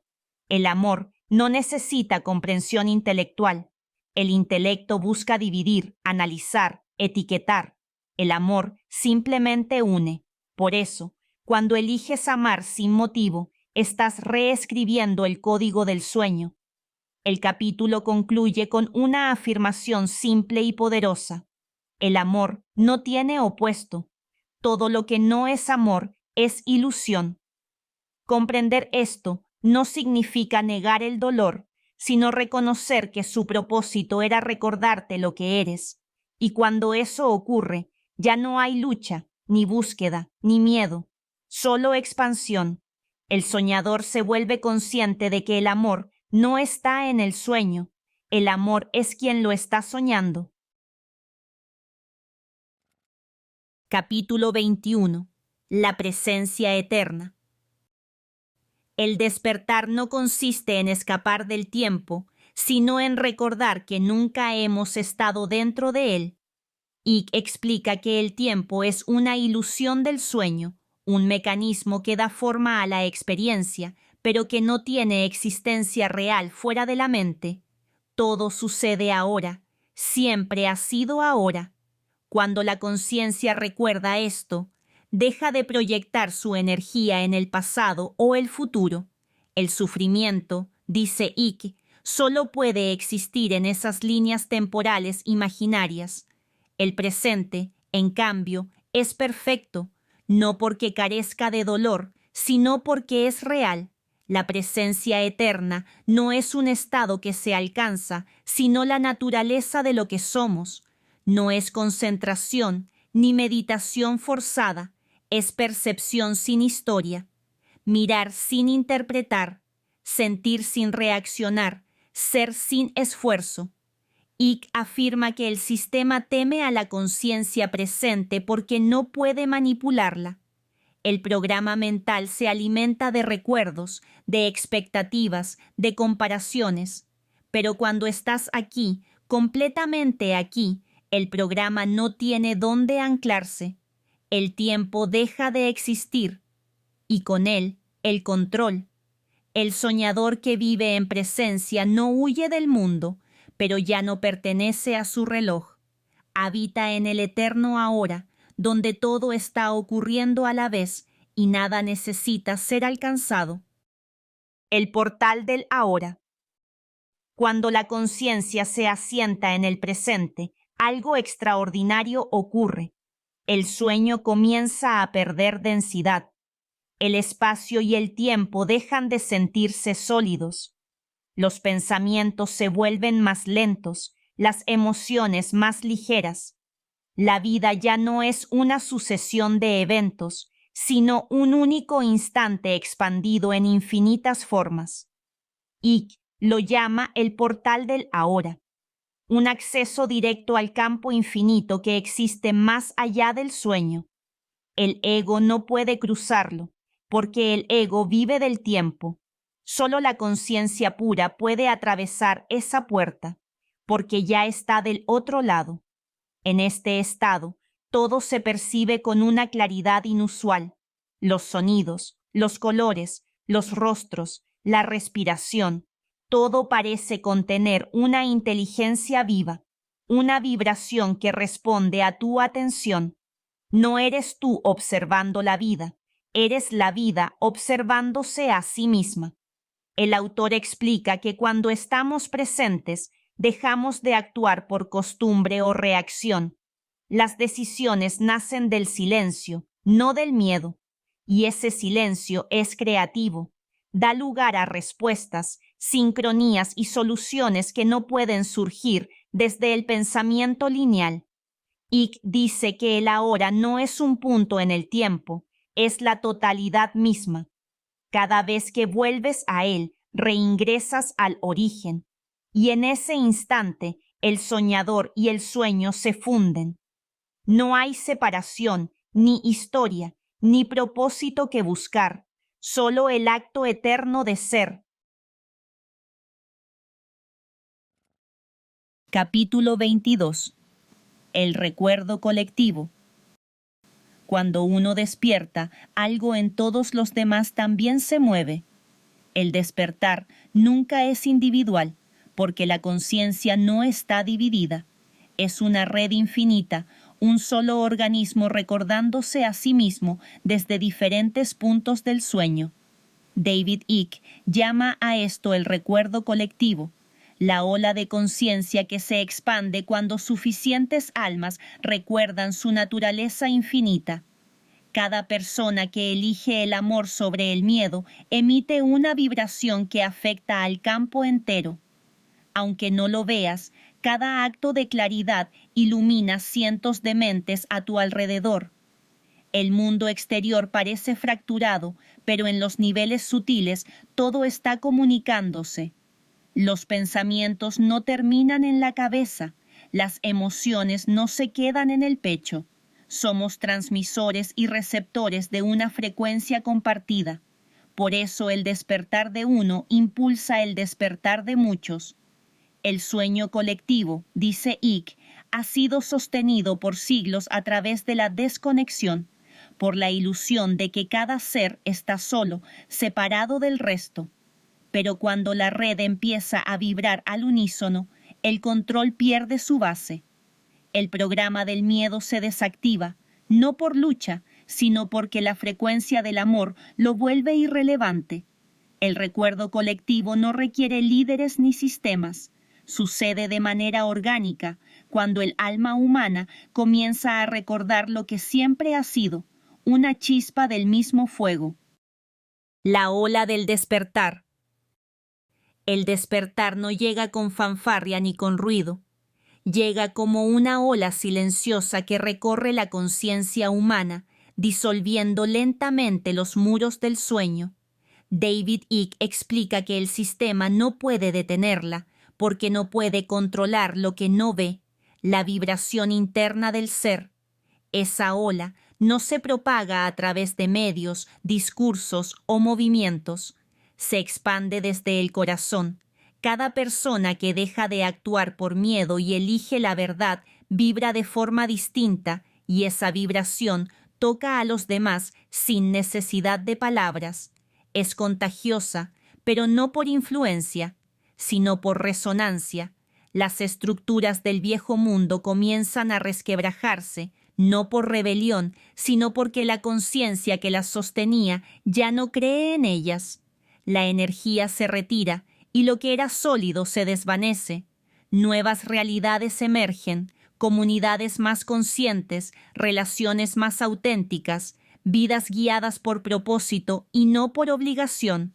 El amor no necesita comprensión intelectual. El intelecto busca dividir, analizar, etiquetar. El amor simplemente une. Por eso, cuando eliges amar sin motivo, estás reescribiendo el código del sueño. El capítulo concluye con una afirmación simple y poderosa. El amor no tiene opuesto. todo lo que no es amor es ilusión. Comprender esto no significa negar el dolor, sino reconocer que su propósito era recordarte lo que eres. Y cuando eso ocurre, ya no hay lucha, ni búsqueda, ni miedo, solo expansión. El soñador se vuelve consciente de que el amor no está en el sueño, el amor es quien lo está soñando. Capítulo 21. La presencia eterna. El despertar no consiste en escapar del tiempo, sino en recordar que nunca hemos estado dentro de él. Y explica que el tiempo es una ilusión del sueño, un mecanismo que da forma a la experiencia, pero que no tiene existencia real fuera de la mente. Todo sucede ahora, siempre ha sido ahora. Cuando la conciencia recuerda esto, deja de proyectar su energía en el pasado o el futuro. El sufrimiento, dice Icke, solo puede existir en esas líneas temporales imaginarias. El presente, en cambio, es perfecto, no porque carezca de dolor, sino porque es real. La presencia eterna no es un estado que se alcanza, sino la naturaleza de lo que somos. No es concentración ni meditación forzada, es percepción sin historia, mirar sin interpretar, sentir sin reaccionar, ser sin esfuerzo. Icke afirma que el sistema teme a la conciencia presente porque no puede manipularla. El programa mental se alimenta de recuerdos, de expectativas, de comparaciones. Pero cuando estás aquí, completamente aquí, el programa no tiene dónde anclarse. El tiempo deja de existir y con él el control. El soñador que vive en presencia no huye del mundo, pero ya no pertenece a su reloj. Habita en el eterno ahora, donde todo está ocurriendo a la vez y nada necesita ser alcanzado. El portal del ahora. Cuando la conciencia se asienta en el presente, algo extraordinario ocurre. El sueño comienza a perder densidad. El espacio y el tiempo dejan de sentirse sólidos. Los pensamientos se vuelven más lentos, las emociones más ligeras. La vida ya no es una sucesión de eventos, sino un único instante expandido en infinitas formas. Icke lo llama el portal del ahora, un acceso directo al campo infinito que existe más allá del sueño. El ego no puede cruzarlo, porque el ego vive del tiempo. Solo la conciencia pura puede atravesar esa puerta, porque ya está del otro lado. En este estado, todo se percibe con una claridad inusual. Los sonidos, los colores, los rostros, la respiración, todo parece contener una inteligencia viva, una vibración que responde a tu atención. No eres tú observando la vida, eres la vida observándose a sí misma. El autor explica que cuando estamos presentes, dejamos de actuar por costumbre o reacción. Las decisiones nacen del silencio, no del miedo, y ese silencio es creativo. Da lugar a respuestas, sincronías y soluciones que no pueden surgir desde el pensamiento lineal. Icke dice que el ahora no es un punto en el tiempo, es la totalidad misma. Cada vez que vuelves a él, reingresas al origen, y en ese instante el soñador y el sueño se funden. No hay separación, ni historia, ni propósito que buscar, solo el acto eterno de ser. Capítulo 22. El recuerdo colectivo. Cuando uno despierta, algo en todos los demás también se mueve. El despertar nunca es individual, porque la conciencia no está dividida. Es una red infinita, un solo organismo recordándose a sí mismo desde diferentes puntos del sueño. David Icke llama a esto el recuerdo colectivo, la ola de conciencia que se expande cuando suficientes almas recuerdan su naturaleza infinita. Cada persona que elige el amor sobre el miedo emite una vibración que afecta al campo entero. Aunque no lo veas, cada acto de claridad ilumina cientos de mentes a tu alrededor. El mundo exterior parece fracturado, pero en los niveles sutiles todo está comunicándose. Los pensamientos no terminan en la cabeza, las emociones no se quedan en el pecho. Somos transmisores y receptores de una frecuencia compartida. Por eso el despertar de uno impulsa el despertar de muchos. El sueño colectivo, dice Icke, ha sido sostenido por siglos a través de la desconexión, por la ilusión de que cada ser está solo, separado del resto. Pero cuando la red empieza a vibrar al unísono, el control pierde su base. El programa del miedo se desactiva, no por lucha, sino porque la frecuencia del amor lo vuelve irrelevante. El recuerdo colectivo no requiere líderes ni sistemas. Sucede de manera orgánica cuando el alma humana comienza a recordar lo que siempre ha sido, una chispa del mismo fuego. La ola del despertar. El despertar no llega con fanfarria ni con ruido. Llega como una ola silenciosa que recorre la conciencia humana, disolviendo lentamente los muros del sueño. David Icke explica que el sistema no puede detenerla, porque no puede controlar lo que no ve, la vibración interna del ser. Esa ola no se propaga a través de medios, discursos o movimientos. Se expande desde el corazón. Cada persona que deja de actuar por miedo y elige la verdad vibra de forma distinta y esa vibración toca a los demás sin necesidad de palabras. Es contagiosa, pero no por influencia, sino por resonancia. Las estructuras del viejo mundo comienzan a resquebrajarse, no por rebelión, sino porque la conciencia que las sostenía ya no cree en ellas. La energía se retira y lo que era sólido se desvanece. Nuevas realidades emergen, comunidades más conscientes, relaciones más auténticas, vidas guiadas por propósito y no por obligación.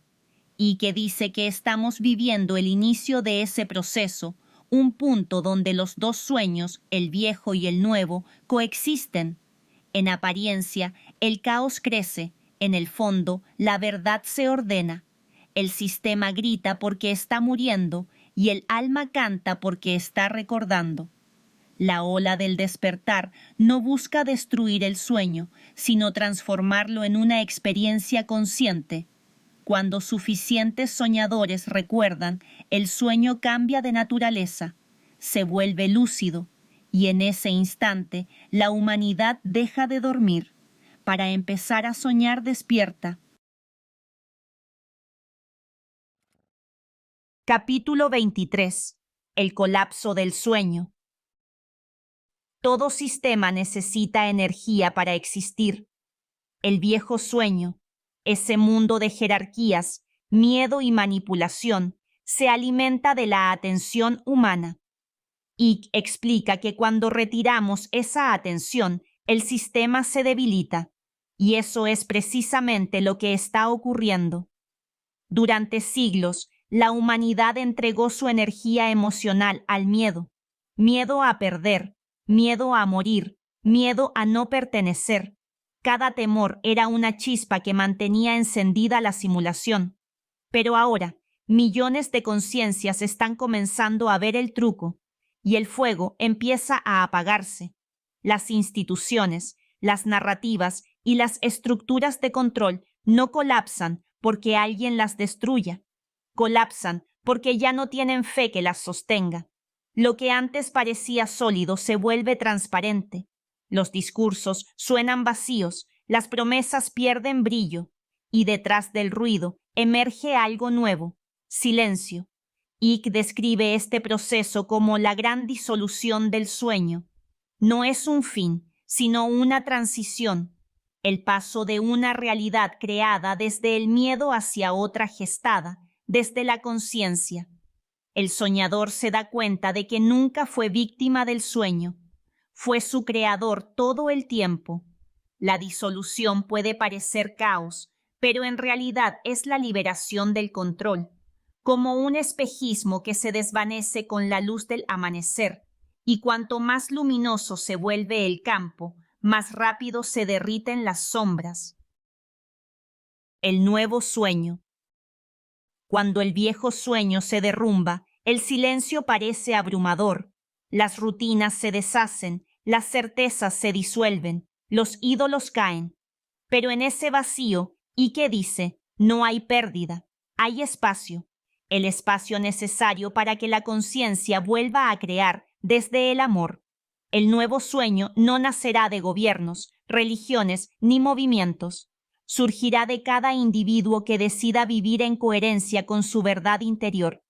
Y que dice que estamos viviendo el inicio de ese proceso, un punto donde los dos sueños, el viejo y el nuevo, coexisten. En apariencia, el caos crece, en el fondo, la verdad se ordena. El sistema grita porque está muriendo y el alma canta porque está recordando. La ola del despertar no busca destruir el sueño, sino transformarlo en una experiencia consciente. Cuando suficientes soñadores recuerdan, el sueño cambia de naturaleza, se vuelve lúcido, y en ese instante la humanidad deja de dormir, para empezar a soñar despierta. Capítulo 23. El colapso del sueño. Todo sistema necesita energía para existir. El viejo sueño, ese mundo de jerarquías, miedo y manipulación, se alimenta de la atención humana. Icke explica que cuando retiramos esa atención, el sistema se debilita, y eso es precisamente lo que está ocurriendo. Durante siglos, la humanidad entregó su energía emocional al miedo, miedo a perder, miedo a morir, miedo a no pertenecer. Cada temor era una chispa que mantenía encendida la simulación. Pero ahora, millones de conciencias están comenzando a ver el truco, y el fuego empieza a apagarse. Las instituciones, las narrativas y las estructuras de control no colapsan porque alguien las destruya. Colapsan porque ya no tienen fe que las sostenga. Lo que antes parecía sólido se vuelve transparente. Los discursos suenan vacíos, las promesas pierden brillo, y detrás del ruido emerge algo nuevo, silencio. Icke describe este proceso como la gran disolución del sueño. No es un fin, sino una transición, el paso de una realidad creada desde el miedo hacia otra gestada, desde la conciencia. El soñador se da cuenta de que nunca fue víctima del sueño. Fue su creador todo el tiempo. La disolución puede parecer caos, pero en realidad es la liberación del control, como un espejismo que se desvanece con la luz del amanecer, y cuanto más luminoso se vuelve el campo, más rápido se derriten las sombras. El nuevo sueño. Cuando el viejo sueño se derrumba, el silencio parece abrumador. Las rutinas se deshacen, las certezas se disuelven, los ídolos caen. Pero en ese vacío, Ike dice, no hay pérdida, hay espacio. El espacio necesario para que la conciencia vuelva a crear desde el amor. El nuevo sueño no nacerá de gobiernos, religiones ni movimientos. Surgirá de cada individuo que decida vivir en coherencia con su verdad interior.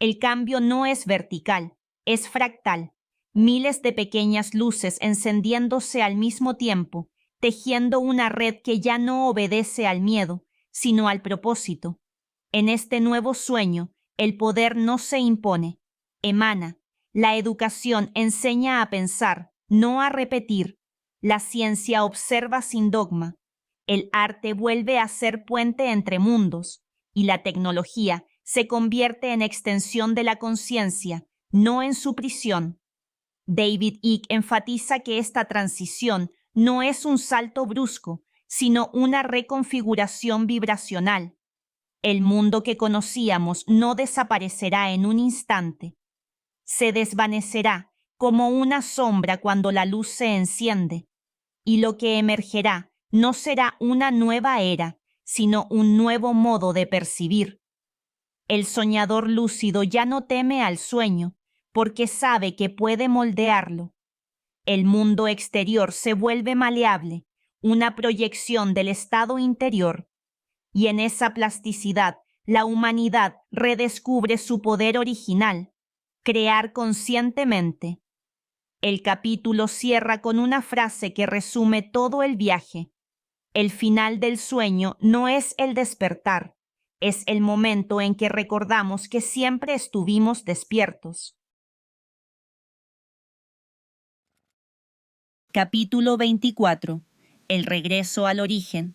El cambio no es vertical, es fractal. Miles de pequeñas luces encendiéndose al mismo tiempo, tejiendo una red que ya no obedece al miedo, sino al propósito. En este nuevo sueño, el poder no se impone, emana. La educación enseña a pensar, no a repetir. La ciencia observa sin dogma. El arte vuelve a ser puente entre mundos, y la tecnología se convierte en extensión de la conciencia, no en su prisión. David Icke enfatiza que esta transición no es un salto brusco, sino una reconfiguración vibracional. El mundo que conocíamos no desaparecerá en un instante. Se desvanecerá como una sombra cuando la luz se enciende, y lo que emergerá no será una nueva era, sino un nuevo modo de percibir. El soñador lúcido ya no teme al sueño, porque sabe que puede moldearlo. El mundo exterior se vuelve maleable, una proyección del estado interior, y en esa plasticidad la humanidad redescubre su poder original, crear conscientemente. El capítulo cierra con una frase que resume todo el viaje. El final del sueño no es el despertar, es el momento en que recordamos que siempre estuvimos despiertos. Capítulo 24. El regreso al origen.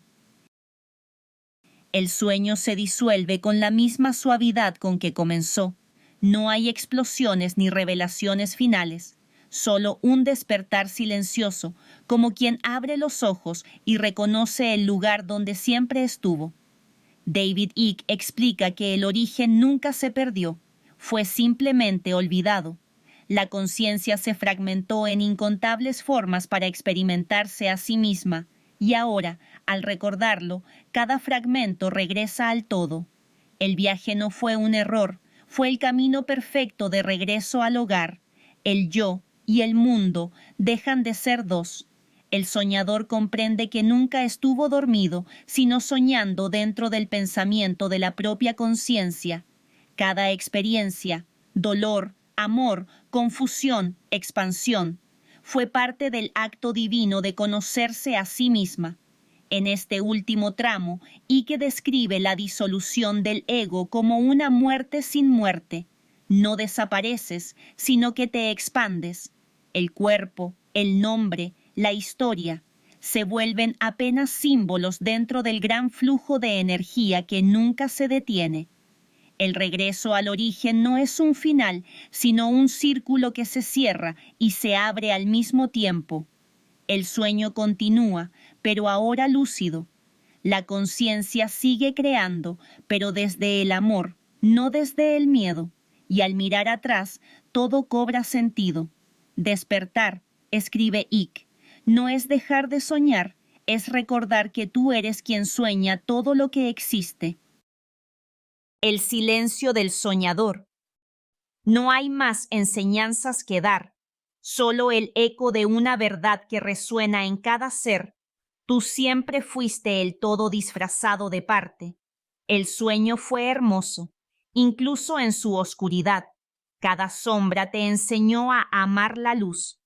El sueño se disuelve con la misma suavidad con que comenzó. No hay explosiones ni revelaciones finales, solo un despertar silencioso, como quien abre los ojos y reconoce el lugar donde siempre estuvo. David Icke explica que el origen nunca se perdió, fue simplemente olvidado. La conciencia se fragmentó en incontables formas para experimentarse a sí misma, y ahora, al recordarlo, cada fragmento regresa al todo. El viaje no fue un error, fue el camino perfecto de regreso al hogar. El yo y el mundo dejan de ser dos. El soñador comprende que nunca estuvo dormido, sino soñando dentro del pensamiento de la propia conciencia. Cada experiencia, dolor, amor, confusión, expansión, fue parte del acto divino de conocerse a sí misma. En este último tramo, Icke describe la disolución del ego como una muerte sin muerte. No desapareces, sino que te expandes. El cuerpo, el nombre, la historia, se vuelven apenas símbolos dentro del gran flujo de energía que nunca se detiene. El regreso al origen no es un final, sino un círculo que se cierra y se abre al mismo tiempo. El sueño continúa, pero ahora lúcido. La conciencia sigue creando, pero desde el amor, no desde el miedo. Y al mirar atrás, todo cobra sentido. Despertar, escribe Icke, no es dejar de soñar, es recordar que tú eres quien sueña todo lo que existe. El silencio del soñador. No hay más enseñanzas que dar, solo el eco de una verdad que resuena en cada ser. Tú siempre fuiste el todo disfrazado de parte. El sueño fue hermoso, incluso en su oscuridad. Cada sombra te enseñó a amar la luz.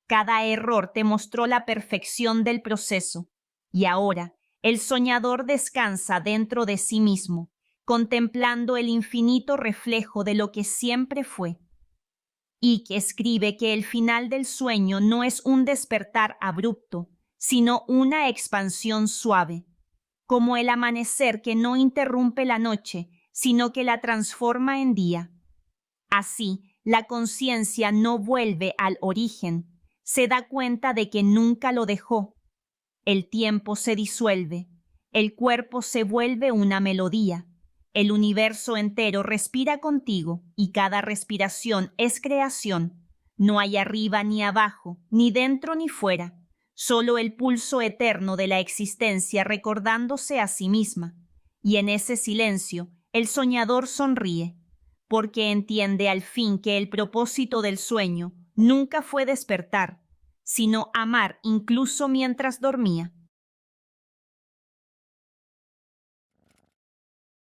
Cada error te mostró la perfección del proceso. Y ahora, el soñador descansa dentro de sí mismo, contemplando el infinito reflejo de lo que siempre fue. Icke escribe que el final del sueño no es un despertar abrupto, sino una expansión suave, como el amanecer que no interrumpe la noche, sino que la transforma en día. Así, la conciencia no vuelve al origen, se da cuenta de que nunca lo dejó. El tiempo se disuelve, el cuerpo se vuelve una melodía, el universo entero respira contigo y cada respiración es creación. No hay arriba ni abajo, ni dentro ni fuera, solo el pulso eterno de la existencia recordándose a sí misma. Y en ese silencio, el soñador sonríe, porque entiende al fin que el propósito del sueño nunca fue despertar, sino amar incluso mientras dormía.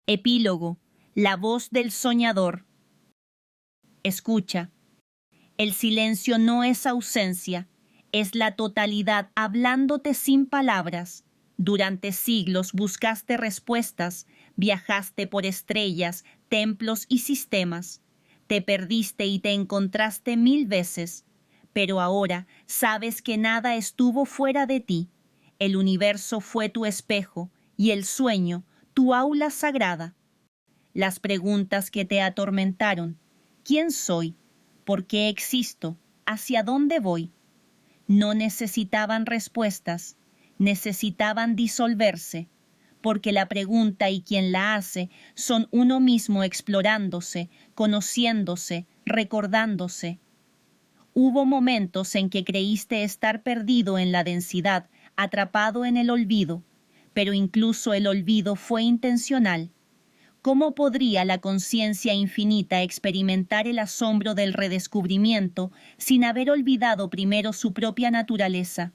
Epílogo. La voz del soñador. Escucha. El silencio no es ausencia, es la totalidad hablándote sin palabras. Durante siglos buscaste respuestas, viajaste por estrellas, templos y sistemas. Te perdiste y te encontraste 1000 veces, pero ahora sabes que nada estuvo fuera de ti. El universo fue tu espejo y el sueño, tu aula sagrada. Las preguntas que te atormentaron: ¿quién soy? ¿Por qué existo? ¿Hacia dónde voy? No necesitaban respuestas, necesitaban disolverse, porque la pregunta y quien la hace son uno mismo explorándose, conociéndose, recordándose. Hubo momentos en que creíste estar perdido en la densidad, atrapado en el olvido, pero incluso el olvido fue intencional. ¿Cómo podría la conciencia infinita experimentar el asombro del redescubrimiento sin haber olvidado primero su propia naturaleza?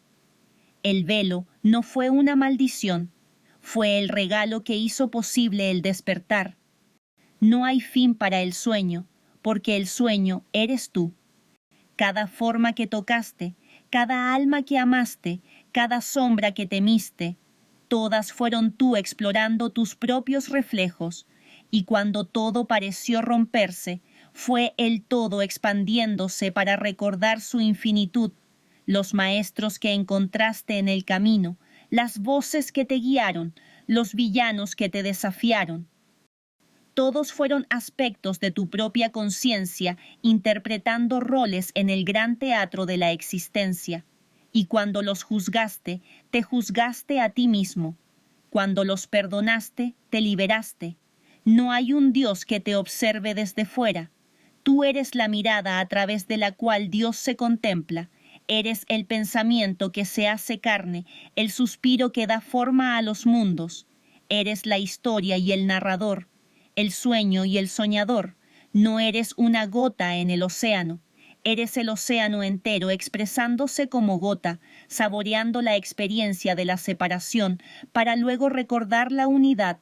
El velo no fue una maldición, fue el regalo que hizo posible el despertar. No hay fin para el sueño, porque el sueño eres tú. Cada forma que tocaste, cada alma que amaste, cada sombra que temiste, todas fueron tú explorando tus propios reflejos, y cuando todo pareció romperse, fue el todo expandiéndose para recordar su infinitud, los maestros que encontraste en el camino, las voces que te guiaron, los villanos que te desafiaron. Todos fueron aspectos de tu propia conciencia interpretando roles en el gran teatro de la existencia. Y cuando los juzgaste, te juzgaste a ti mismo. Cuando los perdonaste, te liberaste. No hay un Dios que te observe desde fuera. Tú eres la mirada a través de la cual Dios se contempla. Eres el pensamiento que se hace carne, el suspiro que da forma a los mundos. Eres la historia y el narrador, el sueño y el soñador. No eres una gota en el océano. Eres el océano entero expresándose como gota, saboreando la experiencia de la separación para luego recordar la unidad.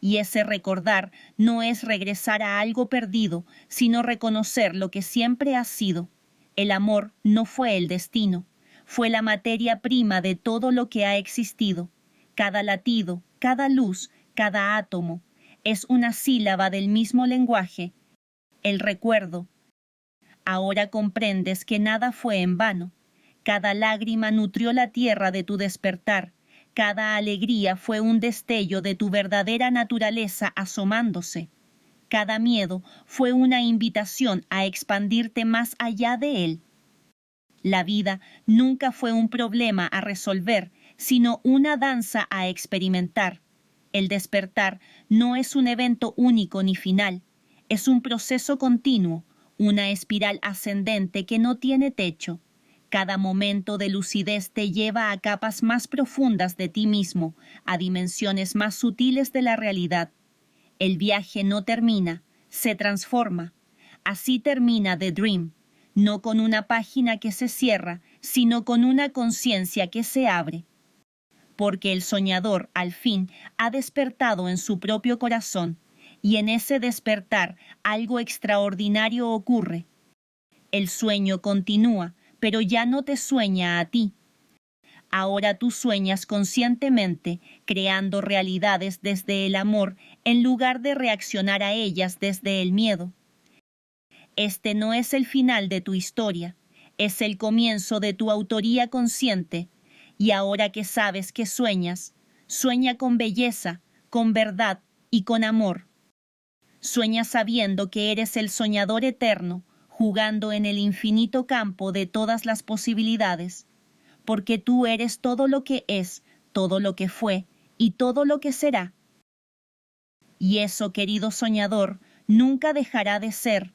Y ese recordar no es regresar a algo perdido, sino reconocer lo que siempre has sido. El amor no fue el destino, fue la materia prima de todo lo que ha existido. Cada latido, cada luz, cada átomo, es una sílaba del mismo lenguaje. El recuerdo. Ahora comprendes que nada fue en vano. Cada lágrima nutrió la tierra de tu despertar. Cada alegría fue un destello de tu verdadera naturaleza asomándose. Cada miedo fue una invitación a expandirte más allá de él. La vida nunca fue un problema a resolver, sino una danza a experimentar. El despertar no es un evento único ni final, es un proceso continuo, una espiral ascendente que no tiene techo. Cada momento de lucidez te lleva a capas más profundas de ti mismo, a dimensiones más sutiles de la realidad. El viaje no termina, se transforma. Así termina The Dream, no con una página que se cierra, sino con una conciencia que se abre. Porque el soñador, al fin, ha despertado en su propio corazón, y en ese despertar algo extraordinario ocurre. El sueño continúa, pero ya no te sueña a ti. Ahora tú sueñas conscientemente, creando realidades desde el amor en lugar de reaccionar a ellas desde el miedo. Este no es el final de tu historia, es el comienzo de tu autoría consciente, Y ahora que sabes que sueñas, sueña con belleza, con verdad y con amor. Sueña sabiendo que eres el soñador eterno, jugando en el infinito campo de todas las posibilidades, porque tú eres todo lo que es, todo lo que fue y todo lo que será. Y eso, querido soñador, nunca dejará de ser,